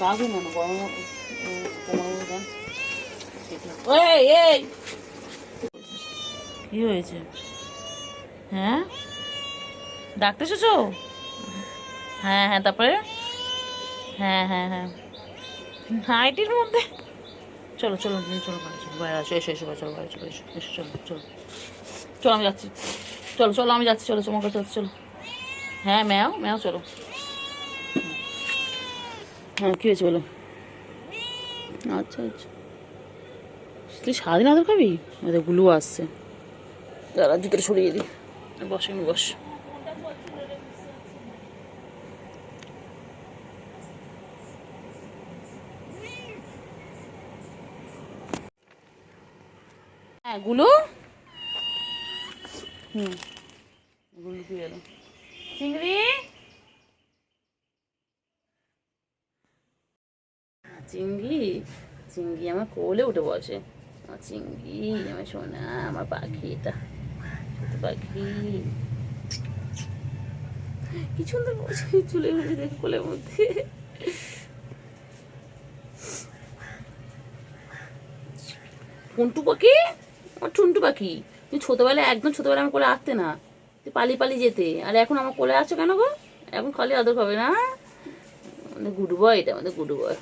গাছ না গরম এই এই কি হয়েছে? হ্যাঁ ডাক্তার এসেছো? হ্যাঁ হ্যাঁ তারপরে? হ্যাঁ হ্যাঁ হ্যাঁ নাইটির মধ্যে? চলো চলো চলো বাইরে চলো, বাইরে আসো, এসো এসো চলো বাইরে চলো, এসো এসো চলো চলো চলো আমি যাচ্ছি। চলো চলো আমি যাচ্ছি, চলো তোমার কাছে যাচ্ছি চলো। হ্যাঁ ম্যাও ম্যাও চলো। হ্যাঁ কী হয়েছে বলো? আচ্ছা আচ্ছা তুই সারাদিন আদর খাবি? ওদের গুলো আসছে, দাঁড়া জুতোটা সরিয়ে দিই। বস আমি বস। হ্যাঁ গুলো হুম গুলো কি গেল? চিংড়ি চিঙ্গি চিঙ্গি আমার কোলে উঠে বসে। আমার চিঙ্গি আমার সোনা, আমার পাখি, এটা ছোট পাখি কি সুন্দর বসে চুলে উঠে দেখে কোলের মধ্যে। টুনটু পাখি, আমার টুনটু পাখি। তুই ছোটবেলায় একদম ছোটবেলায় আমার কোলে আসতে না, তুই পালিয়ে পালিয়ে যেতে, আর এখন আমার কোলে আসছো কেন গো? এখন খালি আদর খাবে না? আমাদের গুড বয়, এটা আমাদের গুড বয়।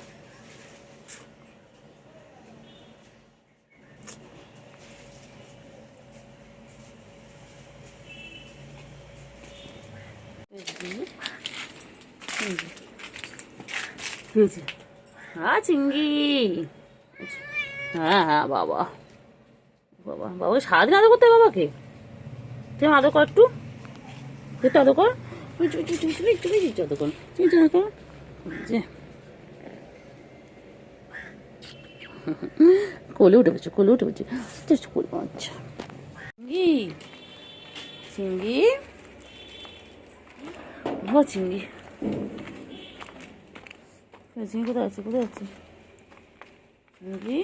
হ্যাঁ চিঙ্গি হ্যাঁ হ্যাঁ বাবা বাবা বাবা সারাদিন আদর করতে হবে বাবাকে। তুই আদর কর একটু, একটু আদর কর, তুমি একটু আদর কর, তুমি আদর কর যে কোলে উঠে বলছে, কোলে উঠে বলছে কোলে। আচ্ছা চিঙ্গি চিঙ্গি চিঙ্গি চিঙ্গি কোথায় আছে? কোথায় আছে? চিংড়ি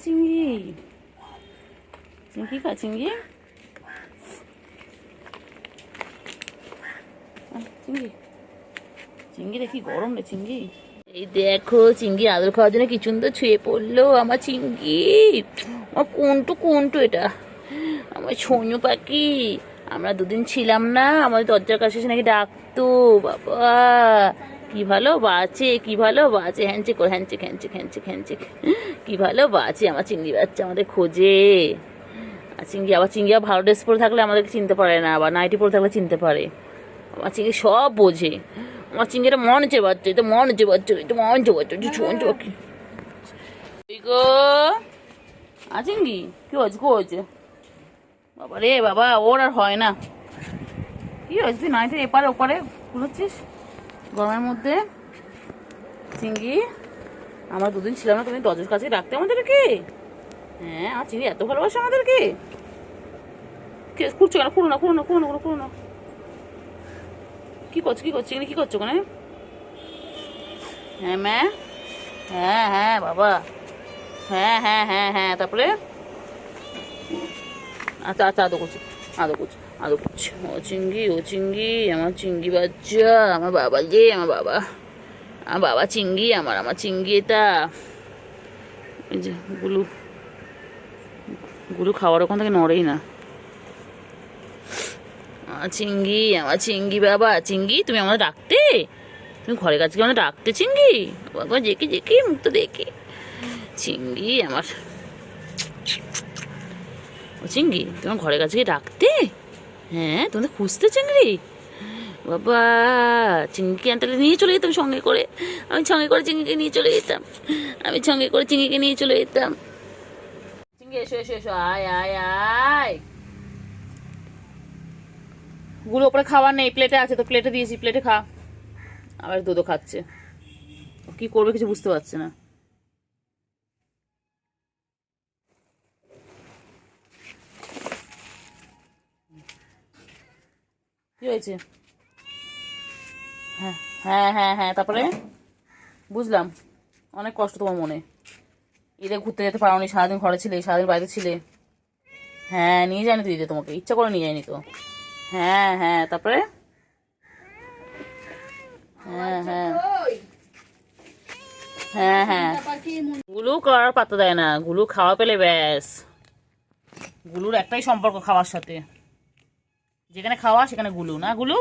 চিংড়ি চিংড়ি খা চিংড়ি চিংড়ি চিংড়ি দেখি গরম রে চিংড়ি। এই দেখো চিংড়ি আদর খাওয়ার জন্য কি সুন্দর ছুঁয়ে পড়লো আমার চিংড়ি। আমার কোনটু এটা আমার সোনু পাখি। আমরা দুদিন ছিলাম না, আমাদের দরজার কাছে এসে নাকি ডাকতো। বাবা কি ভালো বাঁচে, কি ভালো বাঁচে, হ্যান্ডশেক কর, হ্যান্ডশেক হ্যান্ডশেক হ্যান্ডশেক হ্যান্ডশেক। কি ভালো বাঁচে আমার চিংড়ি বাচ্চা, আমাদের খোঁজে। আর চিংড়ি আবার ভালো ড্রেস পরে থাকলে আমাদেরকে চিনতে পারে না, আবার নাইটি পরে থাকলে চিনতে পারে। আমার চিংড়ি সব বোঝে। আমার চিংড়িটা মন হচ্ছে বাচ্চা, এটা মন হচ্ছে বাচ্চা, এটা মন হচ্ছে বাচ্চা, ছোঁচ পাখি। গো চিংড়ি কি হয়েছে বাবা রে বাবা, ওর আর হয় না। কি হয়েছে তুই নাইটের এপারে ওপারে ঘুরোচ্ছিস গরমের মধ্যে? চিংড়ি আমরা দুদিন ছিলাম না, তুমি দরজার কাছে রাখতে আমাদেরকে। হ্যাঁ আর চিংড়ি এত ভালোবাসে আমাদেরকে। খুঁড়ছো কেন? খুঁড়ো না। কি করছো চিংড়ি, কি করছো ওখানে? হ্যাঁ ম্যা, হ্যাঁ বাবা, হ্যাঁ তারপরে আচ্ছা আদর করছি। ও চিংড়ি আমার চিংড়ি বাচ্চা, আমার বাবা যে আমার বাবা চিংড়ি, আমার চিংড়ি এটা। এই যে গুলু খাওয়ার ওখান থেকে নড়েই না। আমার চিংড়ি বাবা, চিংড়ি তুমি আমাদের ডাকতে, তুমি ঘরের কাছে আমাদের ডাকতে চিংড়ি। বাবা দেখি মুখ তো দেখি। চিংড়ি আমার চিংড়ি, তোমার ঘরের কাছে গিয়ে ডাকতে? হ্যাঁ তোমাদের খুঁজতে চিংড়ি। বাবা চিংড়িকে আনতে নিয়ে চলে যেতাম সঙ্গে করে, আমি সঙ্গে করে চিংড়িকে নিয়ে চলে যেতাম, চিংড়ি এসো আয়। গুলো ওপরে খাবার নেই, প্লেটে আছে তো, প্লেটে দিয়েছি, প্লেটে খা। আবার দুধও খাচ্ছে, কি করবে কিছু বুঝতে পারছে না। কি হয়েছে? হ্যাঁ তারপরে বুঝলাম অনেক কষ্ট তোমার মনে। ঈদে ঘুরতে যেতে পারো নি, সারাদিন ঘরে ছিলে, সারাদিন বাইরে ছিলে। হ্যাঁ নিয়ে যায়নি তো ঈদে তোমাকে, ইচ্ছা করে নিয়ে যায়নি তো। হ্যাঁ তারপরে হ্যাঁ গুলু করার পাত্তা দেয় না, গুলু খাওয়া পেলে ব্যাস। গুলুর একটাই সম্পর্ক খাওয়ার সাথে, যেখানে খাওয়া সেখানে গুলু, না গুলু?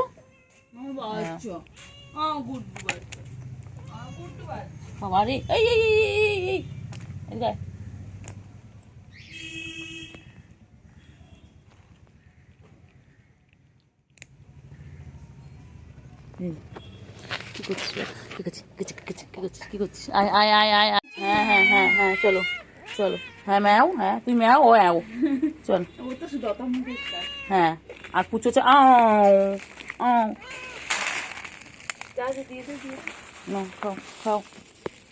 বাবা রে এই কি করছিস? আয় হ্যাঁ চলো হ্যাঁ ম্যাও, হ্যাঁ তুই ম্যাও ও অ্যাও, চল। হ্যাঁ আর পুচো না খাও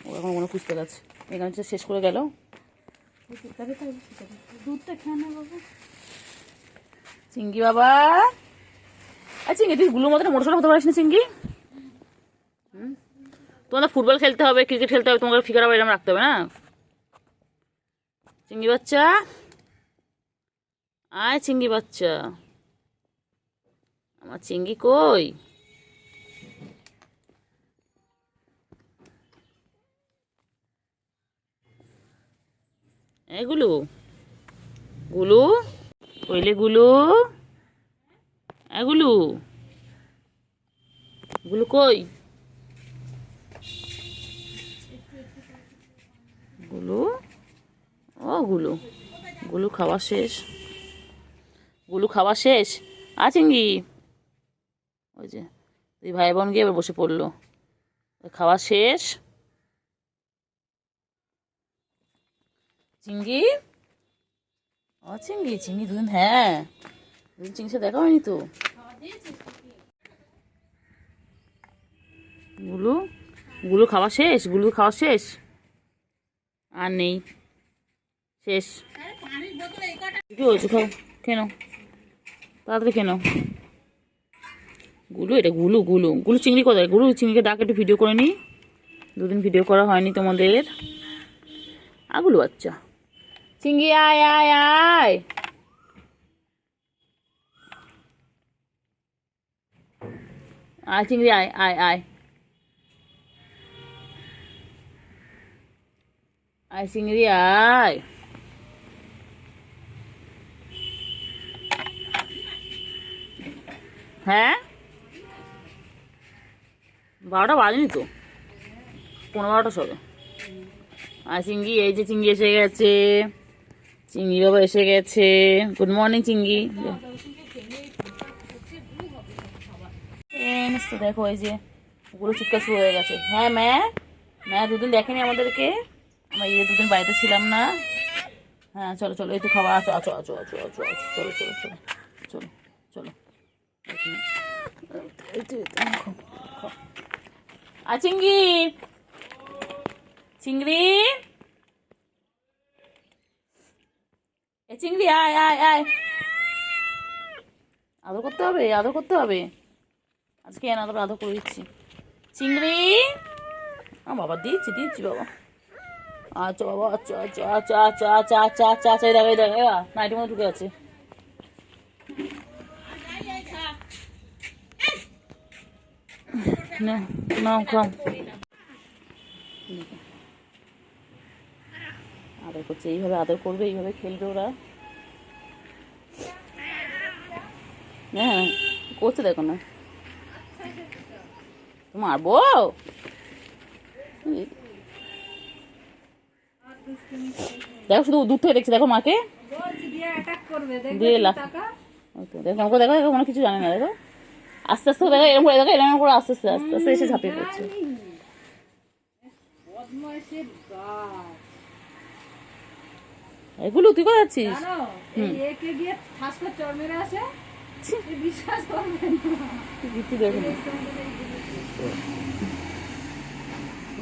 ও এখন কোনো খুঁজতে গেছে, এখানে শেষ করে গেল। চিংড়ি বাবা, চিংড়ি তুই গুলোর মতো মোটরসাইকেল হতে পারিস না চিংড়ি। তোমাদের ফুটবল খেলতে হবে, ক্রিকেট খেলতে হবে, তোমাকে ফিগার আবার এরকম রাখতে হবে না। চিংড়ি বাচ্চা আয়, চিংড়ি বাচ্চা আমার চিংড়ি কই? গুলু কইলে গুলু কই? গুলু খাওয়া শেষ। চিংড়ি ওই যে তুই ভাই বোন গিয়ে এবার বসে পড়লো, খাওয়া শেষ। চিংড়ি চিংড়ি দুদিন, হ্যাঁ দুদিন চিংড়ি সাথে দেখা হয়নি তো। গুলু খাওয়া শেষ আর নেই, শেষ। কি হয়েছে? খাও, কেন তাড়াতাড়ি কেন? গুলু চিংড়ি কোথায়? চিংড়িকে ডাক, একটু ভিডিও করে নি, দুদিন ভিডিও করা হয়নি তোমাদের। আগুলো বাচ্চা চিংড়ি আয় আয় আয় আয় চিংড়ি আয় আয় আয় আয় চিংড়ি আয় হ্যাঁ 12টা বাজেনি তো 15-12টা সবে আর চিংড়ি এই যে চিংড়ি এসে গেছে চিংড়ি বাবা এসে গেছে গুড মর্নিং চিংড়ি তো দেখো এই যে ওগুলো চুপকা শুরু হয়ে গেছে হ্যাঁ ম্যা দুদিন দেখেনি আমাদেরকে আমরা দুদিন বাড়িতে ছিলাম না হ্যাঁ চলো চলো এই তো খাবার আছো আছো আছো আছো আছো আছো চলো চলো চলো চলো চলো আর চিংড়ি চিংড়ি এ চিংড়ি আয় আয় আয় আদর করতে হবে আদর করতে হবে আজকে আদর করে দিচ্ছি চিংড়ি বাবা দিচ্ছি দিচ্ছি বাবা আচ্ছা বাবা আচ্ছা আচ্ছা আচ্ছা আচ্ছা আচ্ছা আচ্ছা আচ্ছা আচ্ছা এই দেখো নাইটের মধ্যে ঢুকে আছে নাও খাও আদর করছে এইভাবে আদর করবে এইভাবে খেলবে ওরা হ্যাঁ করছে দেখো না মারবো দেখো শুধু দূর থেকে দেখছি দেখো মাকে দিয়ে দেখো আমাকে দেখো দেখো কোনো কিছু জানে না দেখো আস্তে আস্তে দেখো এরকম করে দেখো এরকম করে আস্তে আস্তে আস্তে আস্তে এসে ঝাঁপিয়ে পড়ছে এগুলো তুই কোথায় যাচ্ছিস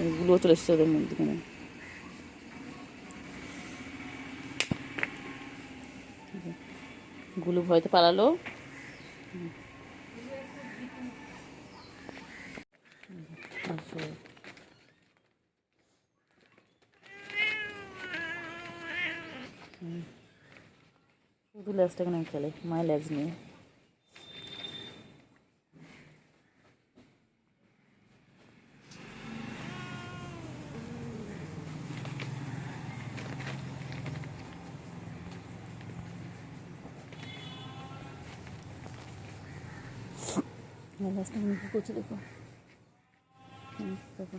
এগুলো চলে এসছে ওদের মধ্যে গুলো ভয়তে পালালো শুধু লেজটা কেন খেলে মায়ের লেজ নিয়ে লেজটা কি করছে দেখো দেখো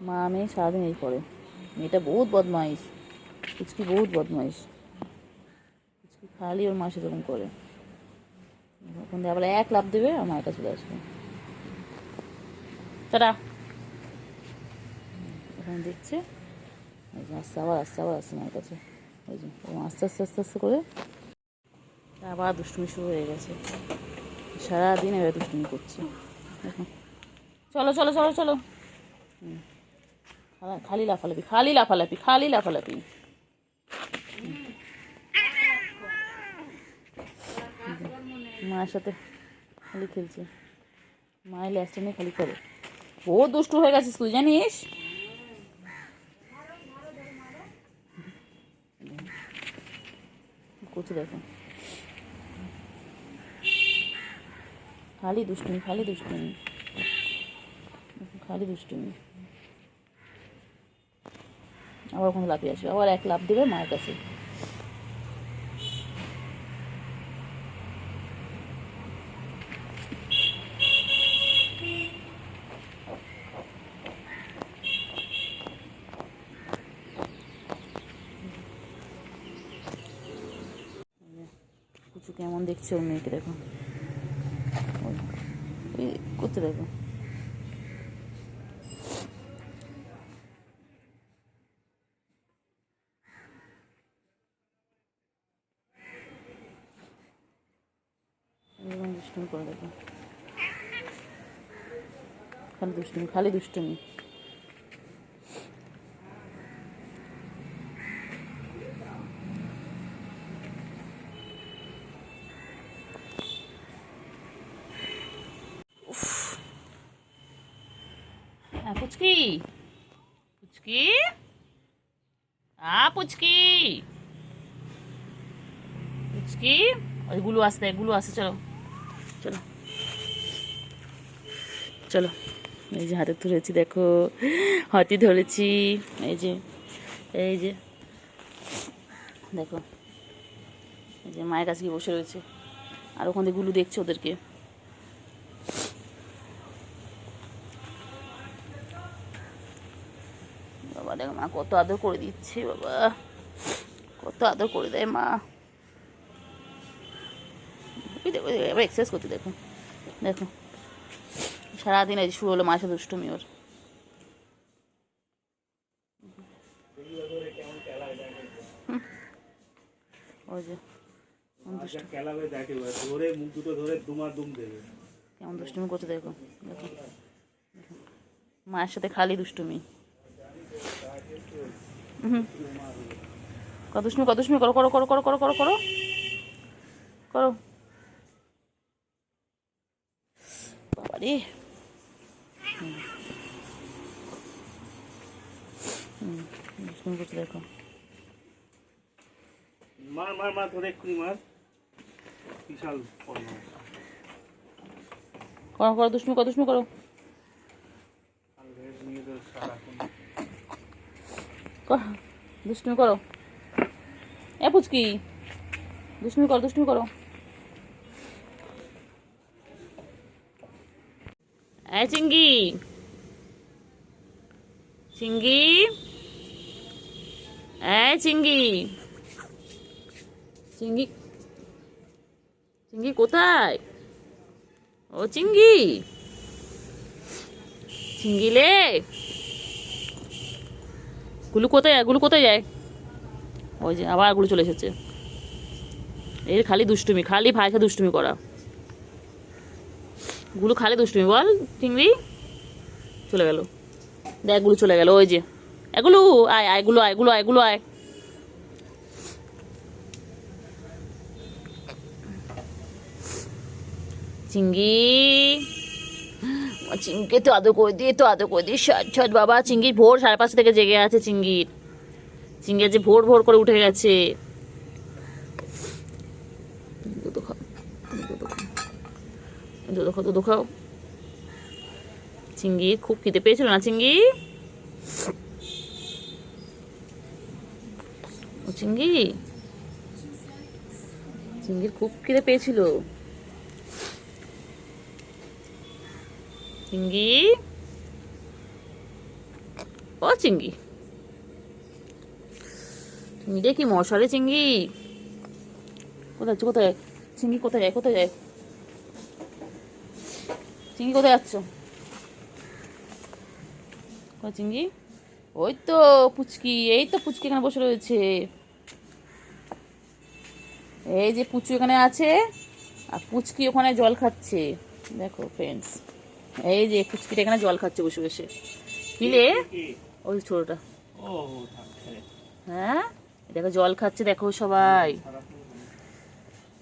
মা মেয়ে সারাদিন এই করে মেয়েটা বহুত বদমাইশ কুচকি বহুত বদমাইশ কুচকি খালি ওর মাসে এরকম করে ওখান দিয়ে আবার এক লাফ দেবে আর মায়ের কাছে চলে আসবে তারা ওখানে দেখছে ওই যে আস্তে আবার আসছে মায়ের কাছে ওই যে ও আস্তে আস্তে আস্তে আস্তে করে আবার দুষ্টুমি শুরু হয়ে গেছে সারাদিন এবার দুষ্টুমি করছে দেখো চলো চলো চলো চলো খালি লাফালাফি খালি লাফালাফি খালি লাফালাফি মায়ের সাথে খালি খেলছে মায়ের ল্যাসটা নিয়ে খালি করে বহুত দুষ্টু হয়ে গেছিস তুই জানিস করছে দেখো খালি দুষ্টুমি খালি দুষ্টুমি খালি দুষ্টুমি আবার ওখানে লাফিয়ে আসবে আবার এক লাফ দেবে মায়ের কাছে কুচু কেমন দেখছে ওর মেয়েকে দেখো করতে দেখো দুষ্টুমি করে দেখো খালি দুষ্টুমি খালি দুষ্টুমি পুচকি পুচকি পুচকি পুচকি, ওই গুলো আসতে চলো চলো চলো। এই যে হাতে ধরেছি দেখো, হাতি ধরেছি, এই যে দেখো, এই যে মায়ের কাছে গিয়ে বসে রয়েছে, আর ওখান থেকে গুলু দেখছে ওদেরকে। বাবা দেখো মা কত আদর করে দিচ্ছে, বাবা কত আদর করে দেয় মা। দেখো এবার এক্সারসাইজ করতে, দেখো দেখো সারাদিন এই শুরু হলো মায়ের সাথে দুষ্টুমি ওর। ওই যে কেমন দুষ্টুমি করতে, দেখো দেখো মায়ের সাথে খালি দুষ্টুমি। কত দুষ্টুমি করো করো করো করো করো করো করো করো বাবারে। দুষ্টুমি করতে দেখো, মার মার মার ধরে এক্ষুনি মার, বিশাল করো করো দুষ্টুমি করো, দুষ্টুমি করো দুষ্টুমি করো। এ পুচকি দুষ্টুমি করো, দুষ্টুমি করো। এ চিঙ্গি চিঙ্গি, এ চিঙ্গি চিঙ্গি চিঙ্গি কোথায়? ও চিঙ্গি চিঙ্গিলে, গুলু কোথায় যায়? গুলু কোথায় যায়? ওই যে আবার গুলু চলে এসেছে। এর খালি দুষ্টুমি, খালি ভাইকে দুষ্টুমি করা। গুলু খালি দুষ্টুমি, বল চিংড়ি চলে গেল, দেখ গুলু চলে গেল। ওই যে এগুলো আয় আয় গুলো আয়, গুলো আয়, গুলো আয়। চিঙ্গি চিঙ্গিকে তো আদর করে দিয়ে, তো আদর করে দিয়ে ছট বাবা। চিঙ্গির ভোর 5:30 থেকে জেগে আছে চিঙ্গির। চিঙ্গি যে ভোর ভোর করে উঠে গেছে। দুধ খাও। চিঙ্গি খুব খিদে পেয়েছিল না চিঙ্গি? ও চিঙ্গি, চিঙ্গির খুব খিদে পেয়েছিল। চিঙ্গি, ও চিঙ্গি, চিঙ্গিটা কি মশারে চিঙ্গি? কোথায় যাচ্ছ? কোথায় চিঙ্গি? কোথায় যায়? কোথায় যায় চিঙ্গি? কোথায় যাচ্ছ চিঙ্গি? ওই তো পুচকি, এই তো পুচকি এখানে বসে রয়েছে। এই যে পুচু এখানে আছে, আর পুচকি ওখানে জল খাচ্ছে। দেখো ফ্রেন্ডস, এই যে পুচকিটা এখানে জল খাচ্ছে বসে বসে। কিলে ওই ছোটটা, হ্যাঁ দেখো জল খাচ্ছে, দেখো সবাই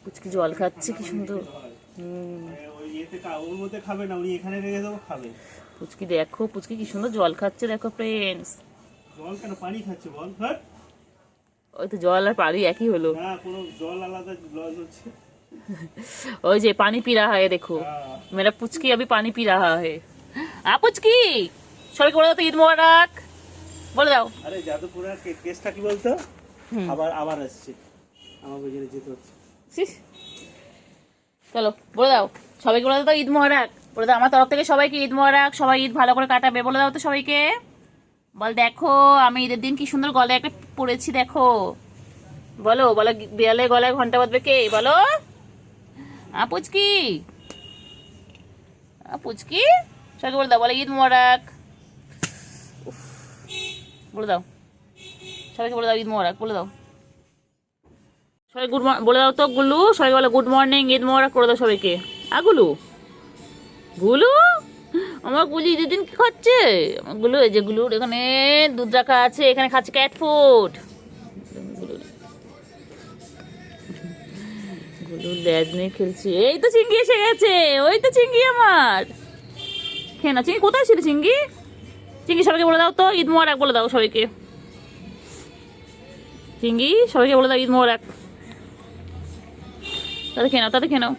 পুচকি জল খাচ্ছে, কি সুন্দর। পুচকি দেখো, পুচকি কি সুন্দর জল খাচ্ছে, দেখো ফ্রেন্ডস। জল কেন, পানি খাচ্ছে বল। ওই তো জল আর পানি একই হলো। না কোনো জল আলাদা, জল হচ্ছে ওই যে পানি পি रहा है, देखो मेरा पुचकी अभी पानी पी रहा है। পুচকি সবাইকে বলে দাও তো ঈদ মোবারক, বলে দাও। আরে যাদবপুরের কেসটা কি বলতো, আবার আবার আসছে, আমার বুঝে যেতে হচ্ছে। চলো বলে দাও সবাইকে, বলে দাও তো ঈদ মোবারক, বলে দাও আমার তরফ থেকে সবাইকে ঈদ মোবারক। সবাই ঈদ ভালো করে কাটাবে, বলে দাও তো সবাইকে। বল দেখো আমি ঈদের দিন কি সুন্দর গলায় একটা পরেছি, দেখো বলো বলো। বিড়ালের গলায় ঘন্টা বাঁধবে কে? বলো পুচকি, পুচকি সবাইকে বলে দাও, বলে ঈদ মোবারক, বলে দাও সবাইকে, বলে দাও ঈদ মোবারক, বলে দাও সবাই গুড মর্নিং বলে দাও তো। গুলু সবাইকে বলে গুড মর্নিং, ঈদ মোবারক করে দাও সবাইকে। গুলু, গুলু আমার গুলি ঈদের দিন কি খাচ্ছে? আমার গুলু, এই যে গুলুর এখানে দুধ রাখা আছে, এখানে খাচ্ছে ক্যাট ফুড। গুলু ল্যাজ নিয়ে খেলছে। এই তো চিঙ্গি এসে গেছে, ওই তো চিঙ্গি আমার। খেয়ে না চিঙ্গি, কোথায় ছিল চিঙ্গি? চিঙ্গি সবাইকে বলে দাও তো ঈদ মোবারক বলে দাও সবাইকে। চিঙ্গি সবাইকে বলে দাও ঈদ মোবারক। তাদের খেয়ে নাও, তাদের খেয়ে নাও।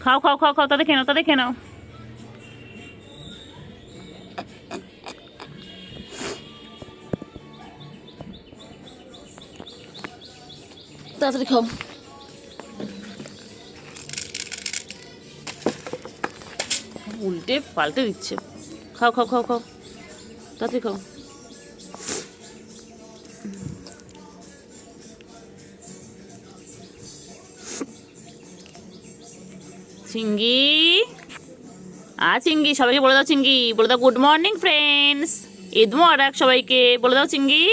খাও খাও খাও খাও, তাদের খেয়ে নাও, তাদের খেয়ে নাও। তাড়াতাড়ি খাও। উল্টে পাল্টে দিচ্ছে। খাও খাও খাও খাও, তাড়াতাড়ি খাও। চিঙ্গি চিঙ্গি সবাইকে বলে দাও, চিঙ্গি বলে দাও গুড মর্নিং ফ্রেন্ডস, ঈদ মোবারক সবাইকে বলে দাও চিঙ্গি।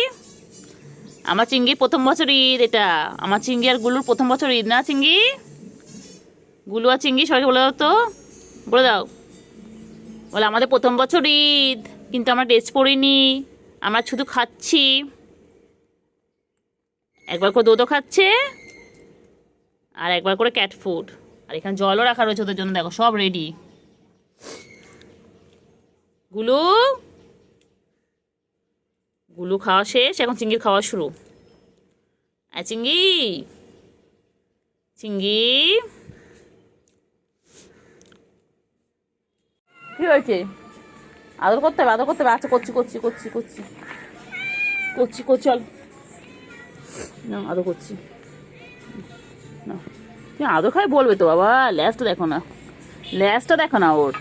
আমার চিঙ্গি প্রথম বছর ঈদ, এটা আমার চিঙ্গি আর গুলুর প্রথম বছর ঈদ না চিঙ্গি? গুলু আর চিঙ্গি সবাইকে বলে দাও তো, বলে দাও। বলে আমাদের প্রথম বছর ঈদ, কিন্তু আমরা ড্রেস পরিনি, আমরা শুধু খাচ্ছি। একবার করে দুধও খাচ্ছে আর একবার করে ক্যাট ফুড, আর এখানে জলও রাখা রয়েছে ওদের জন্য, দেখো সব রেডি। গুলু গুলু খাওয়া শেষ, এখন চিঙ্গির খাওয়া শুরু। চিঙ্গি চিঙ্গি কি হয়েছে? আদর করতে হবে, আদর করতে হবে। আচ্ছা করছি করছি করছি করছি করছি করছি, চল না আদর করছি না। তুমি আদর খাই বলবে তো বাবা, ল্যাজটা দেখো না, ল্যাজটা দেখো না ওর।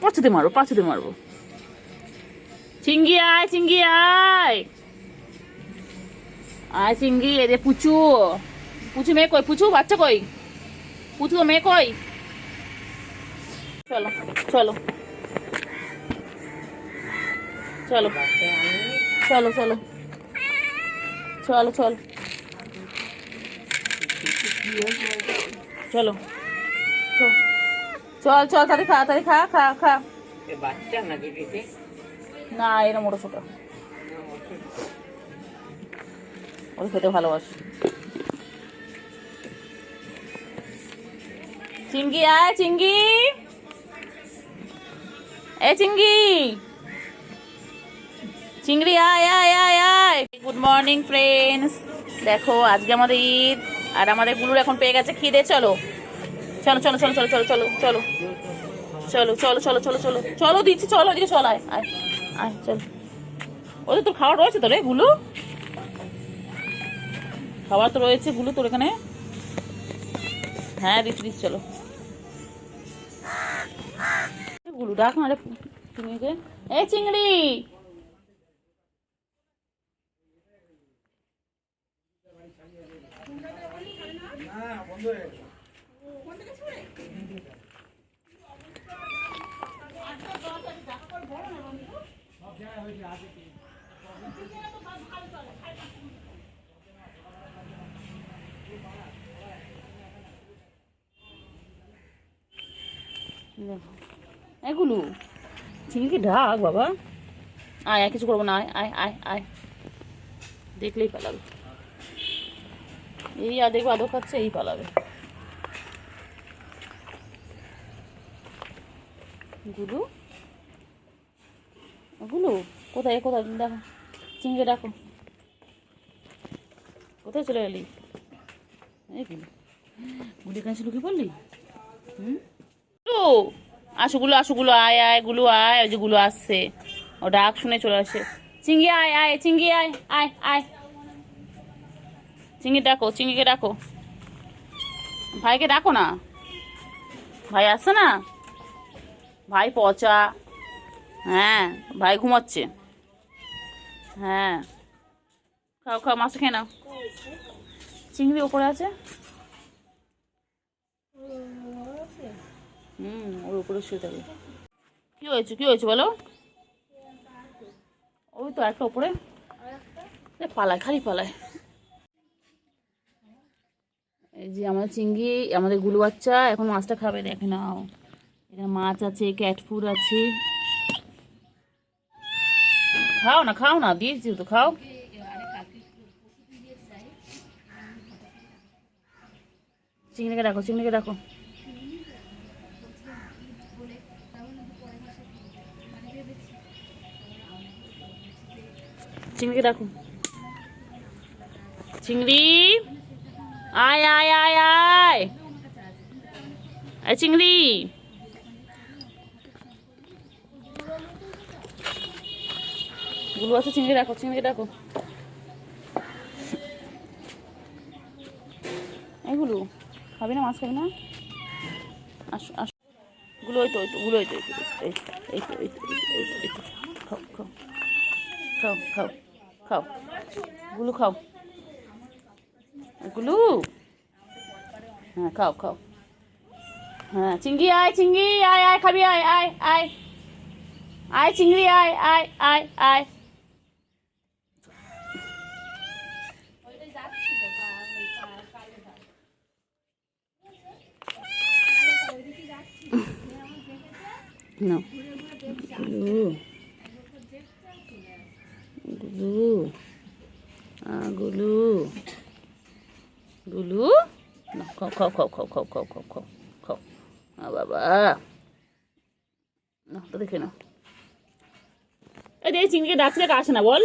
পাছুতে মারবো, পাছুতে মারবো। চিঙ্গি আয়, চিঙ্গি আয়, আয় চিঙ্গি। এদের পুচু, পুচু মেয়ে কই? পুচু বাচ্চা কই? পুচু তো মেয়ে কই? চলো চলো চলো চলো চলো চলো চলো চলো চল চল, তাড়াতাড়ি খা, তাড়াতাড়ি খা খা খা। বাচ্চা নাকি দিদি? না এরা মোটা ছোটা, ওই খেতে ভালোবাসে। চিঙ্গি আয়, চিঙ্গি এ চিঙ্গি, চিংড়ি আয় আয় আয় আয়। গুড মর্নিং ফ্রেন্ডস, দেখো আজকে আমাদের ঈদ আর আমাদের গুলুর এখন পেয়ে গেছে খিদে। চলো চলো চলো চলো চলো চলো চলো চলো চলো চলো চলো চলো চলো চলো দিচ্ছি, চলো এদিকে চল, আয় আয় আয় চল। ওদের তোর খাবার রয়েছে তো রে গুলু, খাবার তো রয়েছে গুলু তোর এখানে। হ্যাঁ দিচ্ছি দিচ্ছি, চলো। গুলু ডাক না রে চিংড়িকে, এই চিংড়ি। এগুলো চিংড়িকে ডাক বাবা, আয় আয়, কিছু করবো না, আয় আয় আয় আয়, দেখলেই পালাবে। এই আর দেখবো আদর খাচ্ছে, এই পালাবে। গুলু গুলু কোথায় কোথায় দেখো, চিংড়ি ডাকো, কোথায় চলে গেলি? এই গুলু, গুলি কাছে লুকিয়ে পড়লি? আসো গুলো, আসো গুলো, আয় আয় গুলো আয়, ওই যে গুলো আসছে, ও ডাক শুনে চলে আসে। চিংড়ি আয় আয়, চিংড়ি আয় আয় আয়, চিংড়ি ডাকো, চিংড়িকে ডাকো, ভাইকে ডাকো না, ভাই আসছে না, ভাই পচা। হ্যাঁ ভাই ঘুমাচ্ছে, হ্যাঁ খাও খাও, মাছটা খেয়ে নাও। চিংড়ি ওপরে আছে, ওর উপরে শুয়ে থাকবে। কি হয়েছে, কি হয়েছে বলো? ওই তো একটা উপরে পালায়, খালি পালায়। এই যে আমাদের চিংড়ি, আমাদের গুলু বাচ্চা এখন মাছটা খাবে, দেখে নাও। এখানে মাছ আছে, ক্যাট ফুড আছে, খাও না খাও না, দিয়েছি তো খাও। চিংড়িকে রাখো, চিংড়িকে রাখো। চিংড়িকে রাখো। চিংড়ি আয় আয় আয় আয়, আয় চিংড়ি। গুলো আছে, চিংড়ি রাখো, চিংড়ি রাখো। এগুলো খাবি না, মাছ খাবি না? আসো আসো, গুলো ওই তো, ওই তো, গুলো ওই তো, এই তো, এই তো, এই তো, এই তো, এই তো, এই তো। খাও খাও খাও খাও খাও, গুলো খাও, গুলো। হ্যাঁ খাও খাও। হ্যাঁ চিংড়ি আয়, চিংড়ি আয় আয়, খাবি আয় আয় আয় আয়, চিংড়ি আয় আয় আয় আয়। No. Gulu. Gulu. Gulu. Gulu. No, kau. Kau. Baba. No, তো দেখে না। এই যে চিংড়িকে ডাকলে আসে না বল।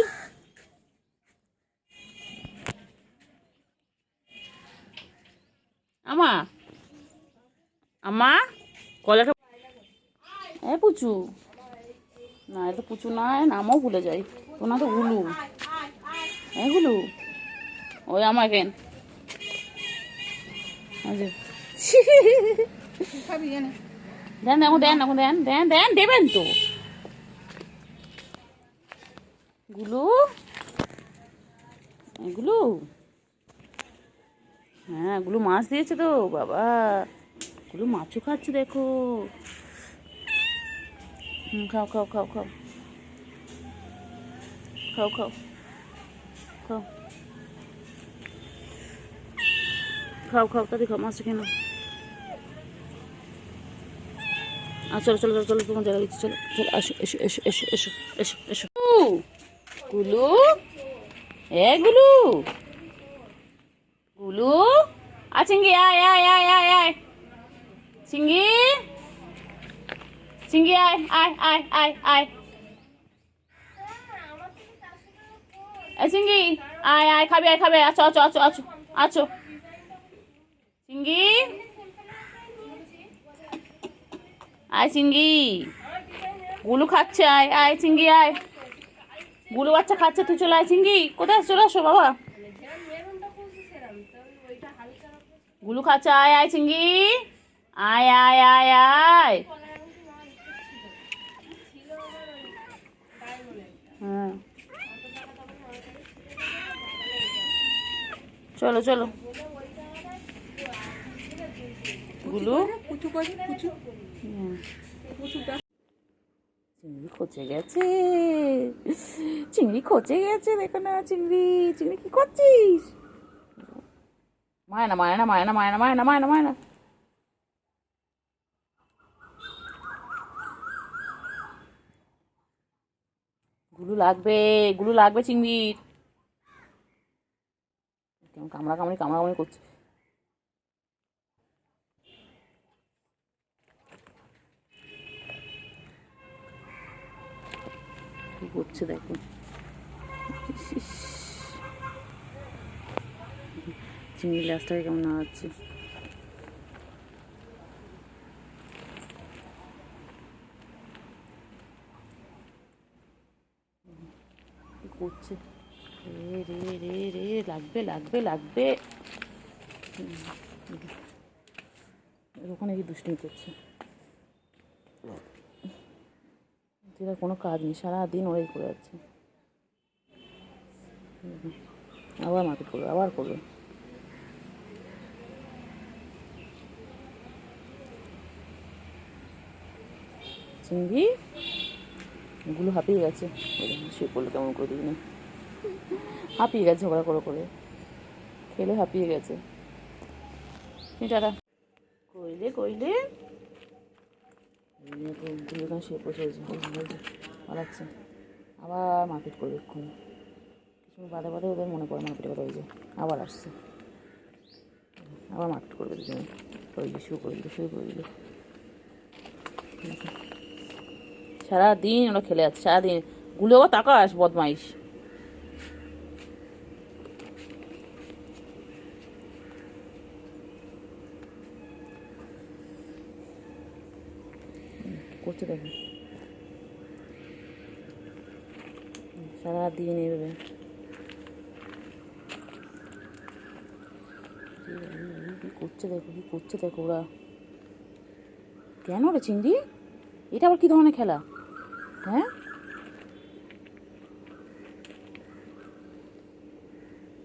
আমা, আমা, কলাটা। এ পুচু, না এটা পুচু না, নামও ভুলে যাই। তো না তো গুলু, গুলু, ওই আমার কেন দেন দেখো, দেন দেখো, দেন দেন দেন, দেবেন তো। গুলু, এগুলো, হ্যাঁ গুলো মাছ দিয়েছে তো বাবা, গুলো মাছও খাচ্ছে দেখো। খাও খাও খাও খাও খাও খাও খাও খাও খাও, তাড়াতাড়ি খাও, মাছটা খেয়ে নাও। চলো চলো চলো চলো, তোমার জায়গা দিচ্ছি, চলো চলো, আসো এসো এসো এসো এসো এসো এসো। গুলু, গুলু, গুলু, চিংড়ি আয় আয় আয় আয় আয়, চিংড়ি, চিংড়ি আয় আয় আয় আয় আয়, চিংড়ি আয় আয়, খাবি আয়, খাবি, আছো আছো আছো আছো আছো, চিংড়ি আয়, চিংড়ি, গুলু খাচ্ছে, আয় আয় চিংড়ি আয়, গুলু বাচ্চা খাচ্ছে, তুই চলে আয় চিংড়ি, কোথায় চলে আসো বাবা, গুলু খাচ্ছে, আয় আয় চিংড়ি, আয় আয় আয় আয়। হ্যাঁ চলো চলো, গুলু চিংড়ি খচে গেছে, চিংড়ি খচে গেছে, দেখো না চিংড়ি, চিংড়ি কি করছিস? মায়না মায়না মায়না মায়না মায়না মায়না মায়না, গুলু লাগবে, গুলু লাগবে চিংড়ির। কেমন কামড়া কামড়ি কামড়া কামড়ি করছে। কি করছে দেখো, চিংড়ির লাশটাকে কেমন নাড়াচ্ছে। কি করছে, রে রে রে রে, লাগবে লাগবে লাগবে। ওখানে কি দুষ্টুমি করছে, যেটা কোনো কাজ নেই, সারাদিন ওরাই করে যাচ্ছে। আবার মারপিট করবে, আবার করবে। চিংড়ি গুলো হাঁপিয়ে গেছে, শুয়ে পড়লো কেমন করে দিই না, হাঁপিয়ে গেছে ওরা করে করে, খেলে হাঁপিয়ে গেছে। টাটা কইলে কইলে গুলো শুয়ে বসে পালাচ্ছে, আবার মারপিট করবে এক্ষুনি। কিছু বাদে বাদে ওদের মনে পড়ে মারপিট করে, ওই যে আবার আসছে। আবার মারপিট করবে দুজনে। ওই যে শুরু করে দিল, শুরু করে দিল। সারাদিন ওরা খেলে আছে, সারাদিন গুলো আবার তাকাস বদমাইশ। করছে দেখো সারাদিন এইভাবে। কি করছে দেখো, কি করছে দেখো ওরা। কেন রে চিংড়ি, এটা আবার কি ধরনের খেলা? হ্যাঁ,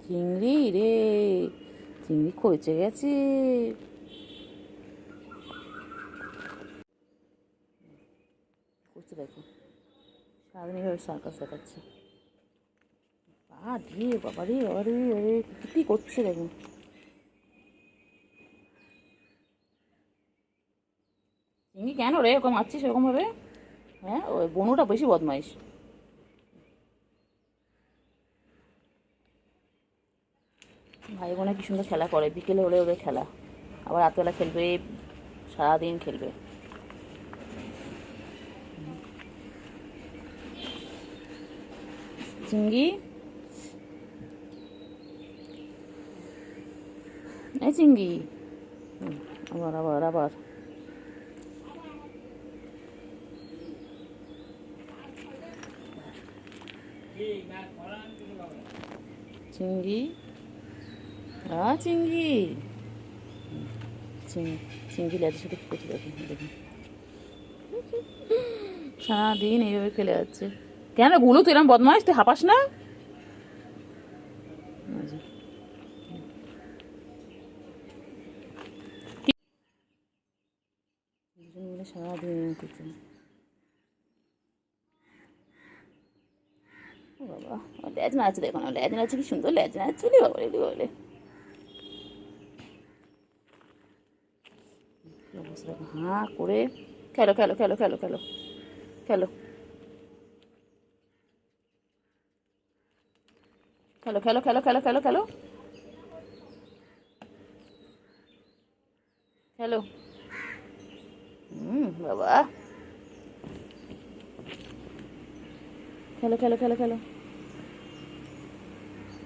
চিংড়ি রে, চিংড়ি খোঁচে গেছে। করছে দেখো সারাদিন এইভাবে সার্কাস দেখাচ্ছে। রে বাবা রে বাবা রে, আরে কি করছে দেখো। চিংড়ি কেন রে ওরকম মারছিস এরকম ভাবে? হ্যাঁ, ওই বনুটা বেশি বদমাইশ। ভাই বোনে কি সুন্দর খেলা করে, বিকেলে হলে ওদের খেলা, আবার রাতবেলা খেলবে, সারাদিন খেলবে। চিংড়ি, এই চিংড়ি, আবার আবার আবার চিংড়ি, চিংড়ি, চিংড়ি লেজের সাথে কি করছে দেখুন, দেখুন সারাদিন এইভাবে খেলে যাচ্ছে। কেন গুলো তুই এরকম বদমাইশ, তুই হাঁপাস না? দুজন মিলে সারাদিন করছে। ও বাবা, লেজ নাচছে দেখো না, লেজ নাচছে, কি সুন্দর লেজ নাচছে রে বাবা রে বলে। হাঁ করে খেলো খেলো খেলো খেলো খেলো খেলো খেলো খেলো খেলো খেলো খেলো খেলো খেলো। বাবা, খেলো খেলো খেলো খেলো,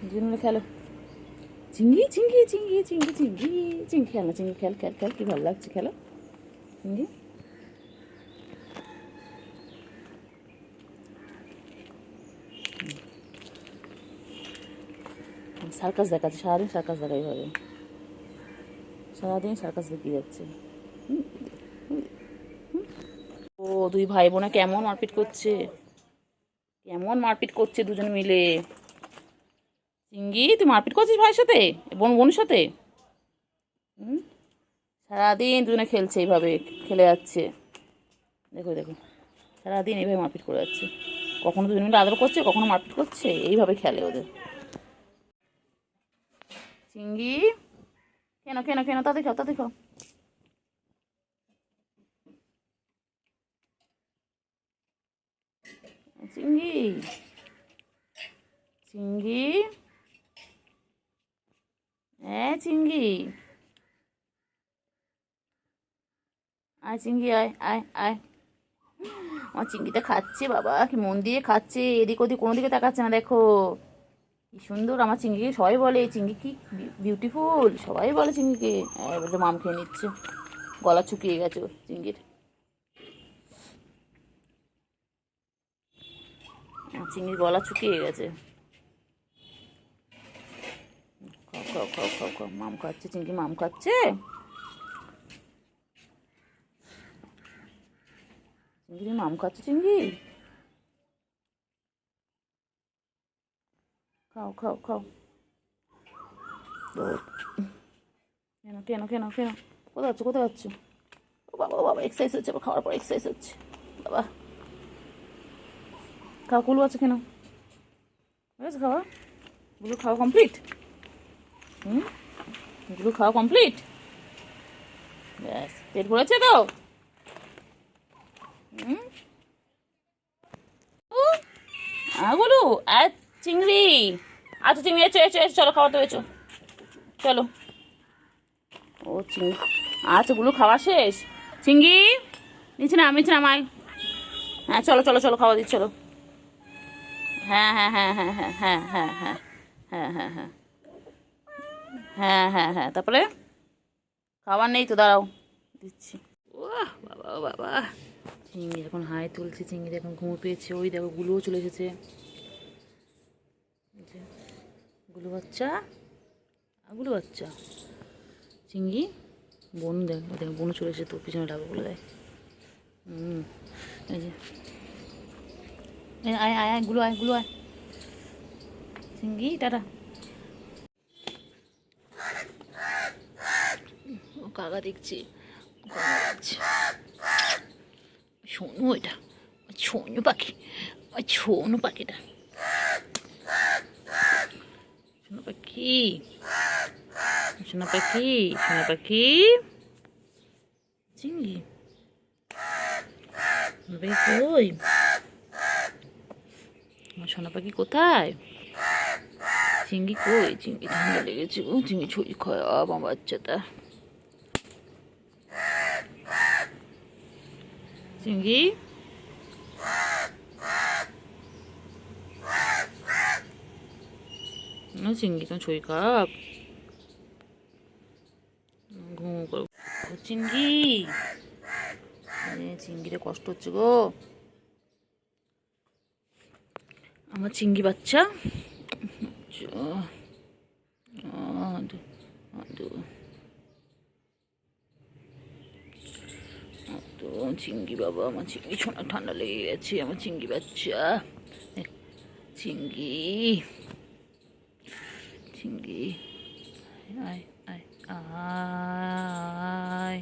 দুজনে খেলো। চিংড়ি চিংড়ি চিংড়ি চিংড়ি চিংড়ি চিংড়ি, খেল না চিংড়ি, খেল খেল খেল, কি ভালো লাগছে, খেলো চিংড়ি। সার্কাস দেখাচ্ছে, সারাদিন সার্কাস দেখা এইভাবে, সারাদিন সার্কাস দেখিয়ে যাচ্ছে। ও দুই ভাই বোনে কেমন মারপিট করছে, কেমন মারপিট করছে দুজন মিলে। চিংড়ি, তুই মারপিট করছিস ভাইয়ের সাথে, বোনের সাথে? সারাদিন দুজনে খেলছে এইভাবে, খেলে যাচ্ছে। দেখো দেখো সারাদিন এইভাবে মারপিট করে যাচ্ছে, কখনো দুজন মিলে আদর করছে, কখনো মারপিট করছে, এইভাবে খেলে ওদের। চিংড়ি, কেন কেন কেন, তা দেখাও তা দেখাও। চিংড়ি, চিংড়ি, হ্যাঁ চিংড়ি, আয় চিংড়ি, আয় আয় আয়। আমার চিংড়িটা খাচ্ছে বাবা, কি মন দিয়ে খাচ্ছে, এদিক ওদিক কোনো দিকে তাকাচ্ছে না। দেখো কি সুন্দর আমার চিংড়ি, সবাই বলে চিংড়ি কি বিউটিফুল, সবাই বলে চিংড়িকে। এবার তো মাম খেয়ে নিচ্ছে, গলা শুকিয়ে গেছে চিংড়ির। চিংড়ির গলা শুকিয়ে গেছে। খাও খাও খাও খাও খাও, মাম খাচ্ছে চিংড়ি, মাম খাচ্ছে। চিংড়ি মাম খাচ্ছে, চিংড়ি খাও খাও খাও। কেন কেন কেন কেন, কোথায় যাচ্ছ কোথায় যাচ্ছ? ও বাবা ও বাবা, এক্সারসাইজ হচ্ছে, আবার খাওয়ার পর এক্সারসাইজ হচ্ছে বাবা। খাওয়া কুলু আছে কেন, হয়েছে খাওয়া? গুলো খাওয়া কমপ্লিট? গুলো খাওয়া কমপ্লিট? ব্যাস, পেট ভরেছে তো? গুলু আর চিংড়ি, আচ্ছা চিংড়ি এসো এসো এসো, চলো খাওয়াতে হয়েছো, চলো ও চিংড়ি, আচ্ছা গুলো খাওয়া শেষ। চিংড়ি নিচে নাম, নিচে নামাই। হ্যাঁ চলো চলো চলো, খাওয়া দিচ্ছি চলো। হ্যাঁ হ্যাঁ হ্যাঁ হ্যাঁ হ্যাঁ হ্যাঁ হ্যাঁ হ্যাঁ হ্যাঁ হ্যাঁ হ্যাঁ হ্যাঁ হ্যাঁ হ্যাঁ, তারপরে খাবার নেই তো, দাঁড়াও দিচ্ছি। ও বাবা ও বাবা, চিংড়ি এখন হাই তুলছে, চিংড়ি এখন ঘুমো পেয়েছে। ওই দেখো গুলোও চলে এসেছে, গুলো বাচ্চা, গুলো বাচ্চা। চিংড়ি বনু দেখ, ও দেখ বনু চলে এসেছে, তো পিছনে ডাকা বলে দেয়। এই যে আয় আয় আয়, গুলো আয়, গুলো আয়। চিংড়ি টাটা। ও কাকা দেখছি, সোনু, এটা সোনু পাখি, সোনু পাখিটা, সোনা পাখি, সোনা পাখি, সোনা পাখি। চিংড়ি কই, আমার সোনা পাখি কোথায়? চিংড়ি কই? চিংড়ি ঠান্ডা লেগেছে গো, চিংড়ি ছড়ি খায় আমার বাচ্চাটা। চিংড়ি চিংড়ি তোমার শরীর খারাপ, ঘুম করো। চিংড়ি, চিংড়িতে কষ্ট হচ্ছে গো আমার চিংড়ি বাচ্চা। চিংড়ি বাবা, আমার চিংড়ি সোনা, ঠান্ডা লেগে গেছে আমার চিংড়ি বাচ্চা। চিংড়ি, চিংড়ি আয় আয় আয়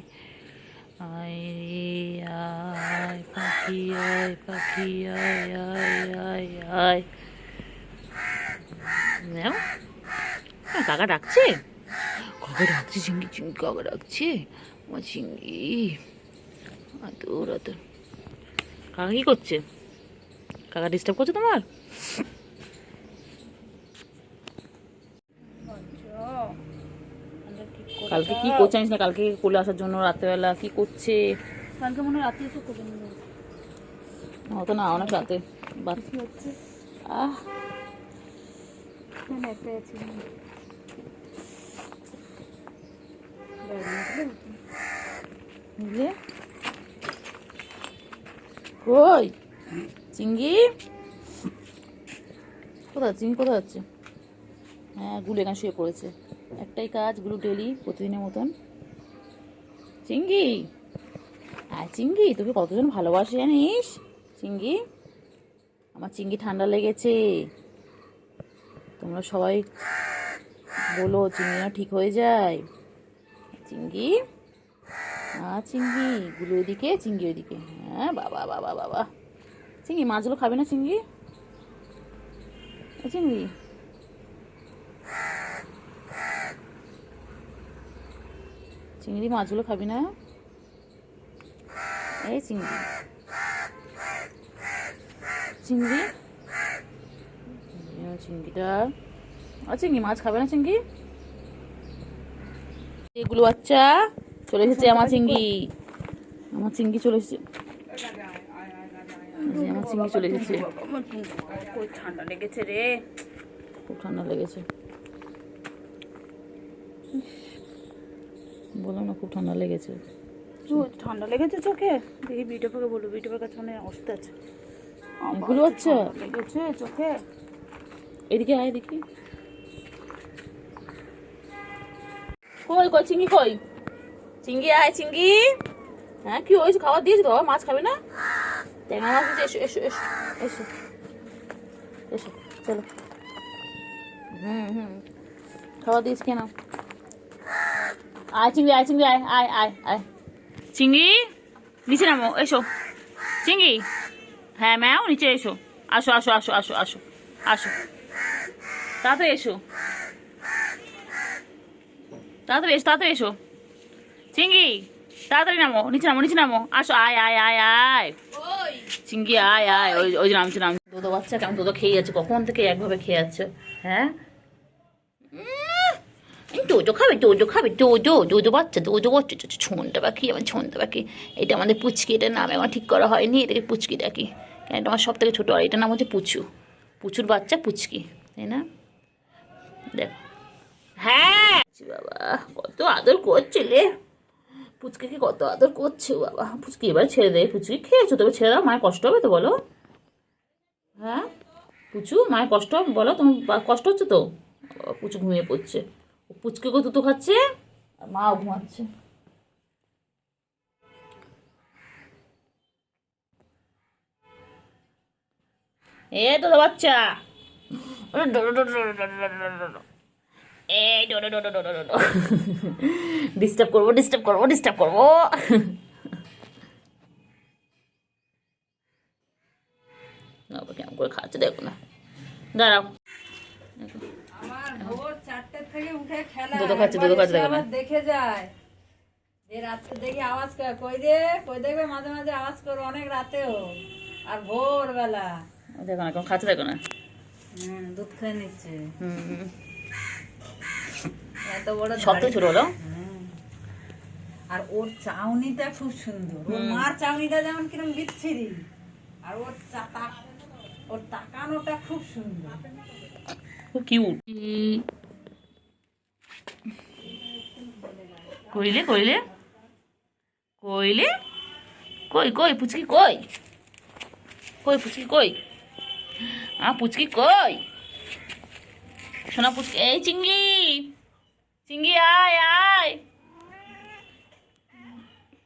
আয় আয়, পাখি আয়, পাখি আয় আয় আয় আয়। কাকা ডাকছে, কাকা ডাকছে, চিংড়ি চিংড়ি কাকা ডাকছে আমার চিংড়ি। আদর আদর। কাকা কি করছে? কাকা ডিস্টার্ব করছে তোমার? কালকে কি করছে জানিস না? কালকে কোলে আসার জন্য রাত্রেবেলা কি করছে? কালকে মনে হয় রাতে এসে করবেন। হতো না, অনেক রাতে কি হচ্ছে? আহ একটা আছে বুঝলে কই চিংড়ি? কোথায় চিংড়ি, কোথায় যাচ্ছে? হ্যাঁ গুলো এখানে শুয়ে পড়েছে, একটাই কাজ গুলো ডেলি প্রতিদিনের মতন। চিংড়ি আয়, চিংড়ি তোকে কতজন ভালোবাসে জানিস? চিংড়ি, আমার চিংড়ি ঠান্ডা লেগেছে, তোমরা সবাই বলো চিংড়ি না ঠিক হয়ে যায়। চিংড়ি চিংড়ি, গুলো ওইদিকে, চিংড়ি ওইদিকে। হ্যাঁ বাবা বাবা বাবা, চিংড়ি মাছগুলো খাবে না? চিংড়ি, চিংড়ি চিংড়ি মাছগুলো খাবি না? এই চিংড়ি, চিংড়ি, চিংড়িটা, চিংড়ি মাছ খাবে না? চিংড়ি, এগুলো বাচ্চা চলে এসেছে আমার চিংড়ি, আমার চিংড়ি চলে এসেছে, আমার চিংড়ি চলে এসেছে। খুব ঠান্ডা লেগেছে রে, খুব ঠান্ডা লেগেছে, বললাম না খুব ঠান্ডা লেগেছে। ঠান্ডা লেগেছে চোখে? দেখি বিউটিফাকে বলবো, বিউটিফার কাছে অনেক অবস্থা আছে। এগুলো বাচ্চা লেগেছে চোখে। এদিকে আয় দেখি, কই কই চিংড়ি কই? চিংড়ি আয়, চিংড়ি। হ্যাঁ কি হয়েছে? খাবার দিয়েছি তো, মাছ খাবে না? ট্যাংরা মাছ দিয়েছে, এসো এসো এসো এসো এসো, চলো। খাবার দিয়েছি কেন? আয় চিংড়ি, আয় চিংড়ি, আয় আয় আয় আয়। চিংড়ি নিচে নামো, এসো চিংড়ি। হ্যাঁ ম্যাও নিচে এসো, আসো আসো আসো আসো আসো আসো, তাড়াতাড়ি এসো, তাড়াতাড়ি এসো, তাড়াতাড়ি এসো চিংড়ি, তাড়াতাড়ি নামো, নিচে নামো, নিচে নামো, আসো, আয় আয় আয় আয় চিংড়ি, আয় আয়। ওই ওই নামছে, নাম। দুধো বাচ্চা কেমন দুধো খেয়ে যাচ্ছে, কখন থেকে একভাবে খেয়ে যাচ্ছে। হ্যাঁ জোজো খাবে, জোজো খাবে, জোজো জোজো বাচ্চা, জোজো বাচ্চা, ছন্দা পাখি, আমার ছন্দা পাখি। এটা আমাদের পুচকি, এটার নামে আমার ঠিক করা হয়নি, এটাকে পুচকি ডাকি, কেন এটা আমার সব থেকে ছোটো। আর এটার নাম হচ্ছে পুচু, পুচুর বাচ্চা পুচকি, তাই না? দেখ, হ্যাঁ বাবা কত আদর করছিলে পুচকিকে, কত আদর করছে বাবা। পুচকি এবার ছেড়ে দেয়, পুচকি খেয়েছো তবে ছেড়ে দাও, মায়ের কষ্ট হবে তো বলো। হ্যাঁ পুচু, মায়ের কষ্ট হবে বলো, তোমার কষ্ট হচ্ছে তো? পুচু ঘুমিয়ে পড়ছে, পুচকিকে দুটো খাচ্ছে আর মাও ঘুমাচ্ছে। এ তো বাচ্চা, এই ডিস্টার্ব করবো, ডিস্টার্ব করবো, ডিস্টার্ব করবো। কেমন করে খাচ্ছে দেখো না, দাঁড়াও। আমার ভোর 4টে থেকে উঠে খেলা, দুধ খাচ্ছে, দুধ খাচ্ছে দেখো না। আবার দেখে যায় যে রাত্রে দেখি আওয়াজ করে, কই দেখবে মাঝে মাঝে আওয়াজ করে, অনেক রাতেও আর ভোরবেলা। দেখো না কেমন খাচ্ছে দেখো না। দুধ খেয়ে নিচ্ছে। হুম, এত বড় সব তো ধাড়ি। ছোট হলো। আর ওর চাউনিটা খুব সুন্দর, ওর মার চাউনিটা যেমন কিরম বিচ্ছিরি, আর ওর তাকানোটা খুব সুন্দর। খুব কিউট। কইলে কইলে কইলে, কই কই পুচকি কই, কই পুচকি কই, পুচকি কই, শোনা পুচকি, এই চিংড়ি, চিংড়ি আয় আয়।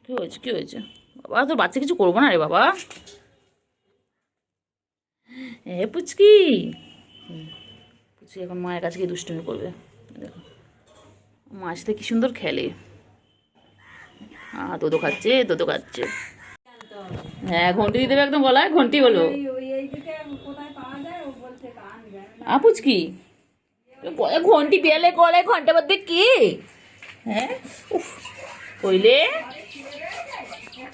কি হয়েছে, কি হয়েছে বাবা? তোর বাচ্চা কিছু করবো না রে বাবা। এ পুচকি, পুচকি এখন মায়ের কাছে গিয়ে দুষ্টুমি করবে, দেখো মায়ের সাথে কি সুন্দর খেলে। দোদো খাচ্ছে, দোদো খাচ্ছে। হ্যাঁ ঘন্টি দিয়ে দেবে একদম গলায়, ঘন্টি হলো। পুচকি ঘন্টি পেলে গলায় ঘন্টা বাদে কি? হ্যাঁ কইলে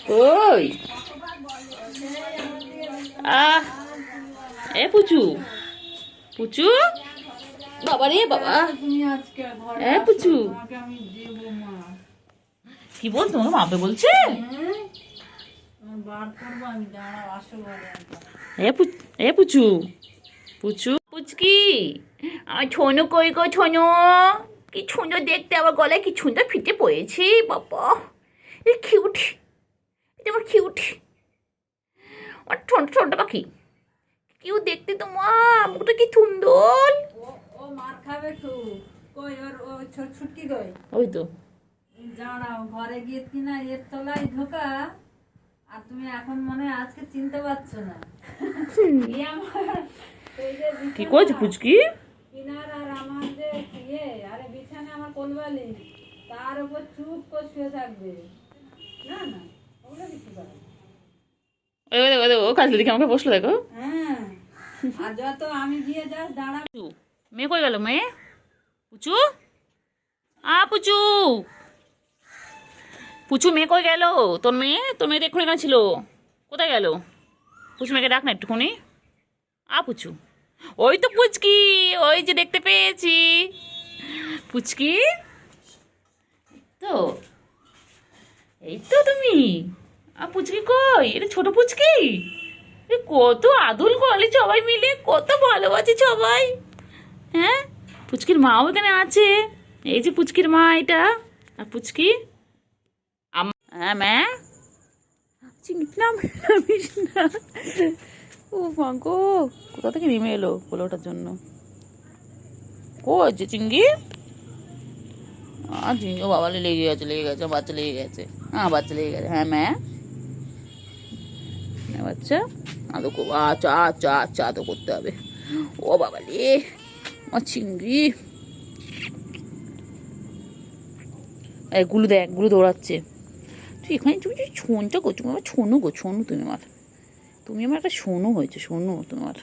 কই, এ পুচু, পুচু বাবা রে বাবা, এ পুচু কি বল, তোমাকে মাপে বলছে? এ পুচু, পুচু পুচকি, আমার ছোনু কই গো, ছোনু কি সুন্দর দেখতে, আবার গলায় কি সুন্দর ফিটে পড়েছি বাবা, এ কিউট, এটা আমার কিউট, আমার ছোট পাখি, কিউ দেখতে তোমার মুখটা কি সুন্দর। ও মার খাবে খুব, কই ওর ছুটকি কই? ওই তো জানাও ঘরে গিয়ে কিনা এর তলায় ঢোকা, আর তুমি এখন মনে হয় আজকে চিনতে পারছো না। এই আমার এই যে কি করেছে পুচকি? কিনার আর আমার যে আরে বিছানা আমার কোলবালি, তার উপর চুপ করে শুয়ে থাকবে, না না ওগুলো কিছু করে না। ও কাজলে দিকে আমাকে বসলো দেখো। হ্যাঁ, আর যত আমি গিয়ে যাস দাঁড়া। মেয়ে কই গেল, মেয়ে পুচু, পুচু, পুচু মেয়ে কই গেল? তোর মেয়ে, তোর মেয়ে এক্ষুনি এখানে ছিল, কোথায় গেল? পুচু মেয়েকে ডাক না একটুখানি। পুচু, ওই তো পুচকি, ওই যে দেখতে পেয়েছি পুচকি, তো এই তো তুমি। পুচকি কই, এটা ছোট পুচকি, কত আদুল করে সবাই মিলে, কত ভালোবাসে সবাই। হ্যাঁ পুচকির মাও এখানে আছে, এই যে পুচকির মা এটা, আর পুচকি। হ্যাঁ ম্যা চিংড়িলাম না, ও মাগো কোথা থেকে নেমে এলো বলে ওঠার জন্য। কই যে চিংড়ি, চিংড়ি, ও বাবা লেগে গেছে, লেগে গেছে, বাচ্চা লেগে গেছে, বাচ্চা লেগে গেছে। হ্যাঁ ম্যা বাচ্চা আদো করবো, আচ্ছা আচ্ছা আচ্ছা আদো করতে হবে। ও বাবা রে আমার চিংড়ি, গুলো দেখ, গুলো দৌড়াচ্ছে। তুই এখানে তুমি যে ছোনটা করছো, আমার ছোনু গো, ছোনু তুমি আমার, তুমি আমার একটা সোনু হয়েছে, সোনু তোমার।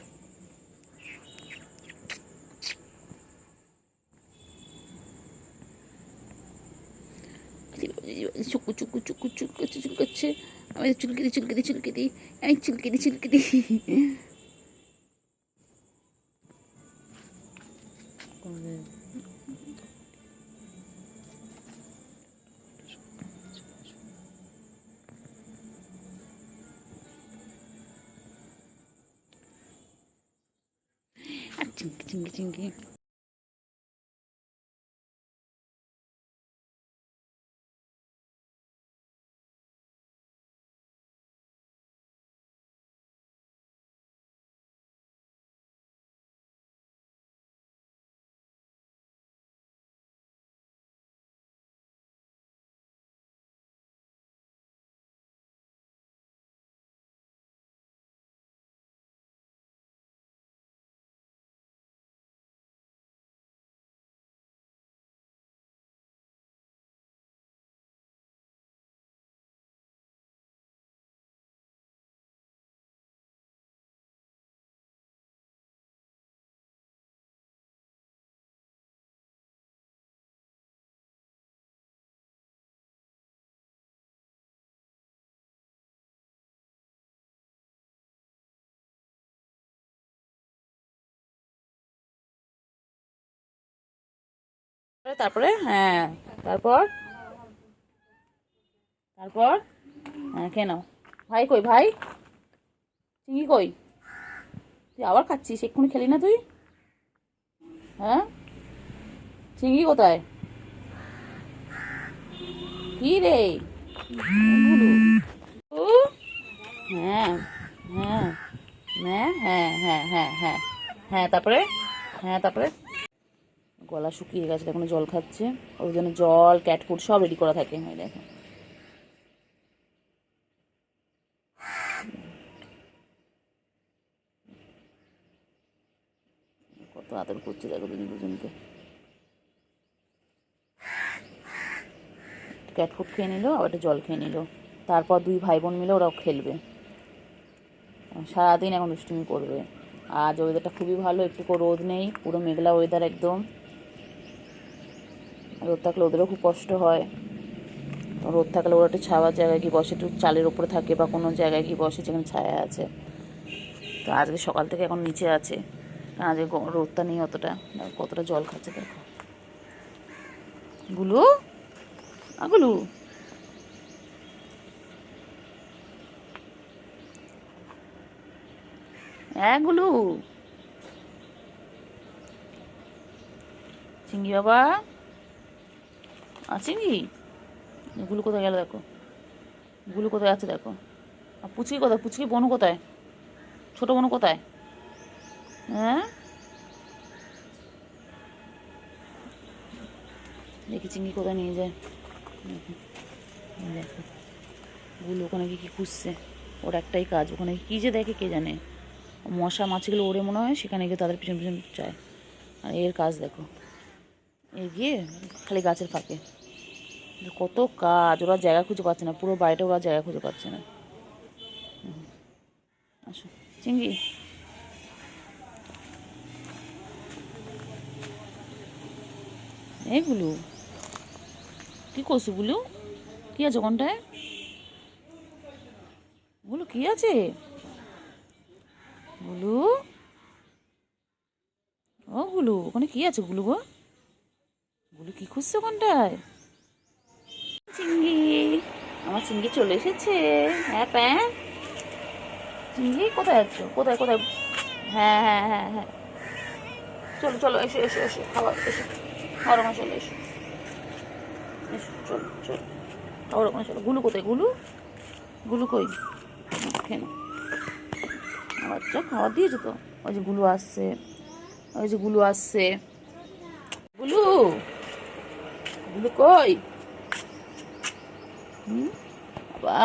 চুকু চুকু চুকু চুলকাচ্ছে, চুলকাচ্ছে, আমি চুলকে দিই, চুলকে দিই, চুলকে দিই, আমি চুলকে দিই, চুলকে দিই। চিঙ্গি চিঙ্গি। তারপরে হ্যাঁ, তারপর তারপর হ্যাঁ খেয়ে নাও। ভাই কই ভাই? চিংড়ি কই? তুই আবার খাচ্ছিস? এক্ষুনি খেলি না তুই? হ্যাঁ, চিংড়ি কোথায়? কি রে গুলু? ও হ্যাঁ হ্যাঁ হ্যাঁ হ্যাঁ হ্যাঁ হ্যাঁ হ্যাঁ হ্যাঁ, তারপরে হ্যাঁ, তারপরে গলা শুকিয়ে গেছে, এখন জল খাচ্ছে। ওই জন্য জল, ক্যাট ফুড সব রেডি করা থাকে। হয় দেখো, কত আদর করছে দেখো দুজনকে। ক্যাট ফুড খেয়ে নিল, আবার একটা জল খেয়ে নিল। তারপর দুই ভাই বোন মিলে ওরাও খেলবে, সারাদিন এখন দুষ্টুমি করবে। আজ ওয়েদারটা খুবই ভালো, একটু রোদ নেই, পুরো মেঘলা ওয়েদার একদম। রোদ থাকলে ওদেরও খুব কষ্ট হয়। রোদ থাকলে ওরা একটু ছাওয়ার জায়গায় গিয়ে বসে, একটু চালের ওপরে থাকে বা কোনো জায়গায় গিয়ে বসে যেখানে ছায়া আছে। তো আজকে সকাল থেকে এখন নিচে আছে, কারণ আজকে রোদটা নেই অতটা। কতটা জল খাচ্ছে দেখো গুলু। গুলু হ্যাঁ গুলু, চিংড়ি বাবা চিংড়ি। গুলু কোথায় গেল দেখো, গুলু কোথায় আছে দেখো। আর পুচকি কোথায়? পুচকি বোনু কোথায়? ছোট বোনু কোথায়? হ্যাঁ দেখি চিংড়ি কোথায় নিয়ে যায়। দেখো গুলু ওখানে গিয়ে কী খুঁজছে, ওর একটাই কাজ। ওখানে কী যে দেখে কে জানে, মশা মাছিগুলো ওড়ে মনে হয়, সেখানে গিয়ে তাদের পিছন পিছন চায়। আর এর কাজ দেখো, এই গিয়ে খালি গাছের ফাঁকে। কত কাজ, ওরা জায়গা খুঁজে পাচ্ছে না, পুরো বাড়িটা ওরা জায়গা খুঁজে পাচ্ছে না। আসো চিংড়ি, এই গুলু কী করছো গুলু? কী আছে কোনটায়? গুলু কী আছে? গুলু ও গুলু, ওখানে কী আছে গুলু গো? গুলু কী খুঁজছে ওখানটায়? চিংড়ি, আমার চিংড়ি চলে এসেছে। হ্যাঁ প্যাঁ, চিংড়ি কোথায় আছো? কোথায় কোথায়? হ্যাঁ হ্যাঁ হ্যাঁ হ্যাঁ, চলো চলো, এসো এসো এসো, খাবার এসো, খাবার ওখানে চলো, এসো এসো, চলো চলো খাবার ওখানে চলো। গুলু কোথায়? গুলু, গুলু কই? কেন বাচ্চা খাবার দিয়েছো তো? ওই যে গুলু আসছে, ওই যে গুলু আসছে। গুলু, গুলু কই? বাবা,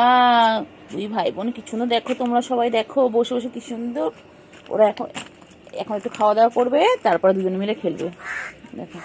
দুই ভাই বোন কিছু না, দেখো তোমরা সবাই দেখো, বসে বসে কি সুন্দর। ওরা এখন এখন একটু খাওয়া দাওয়া করবে, তারপরে দুজনে মিলে খেলবে। দেখো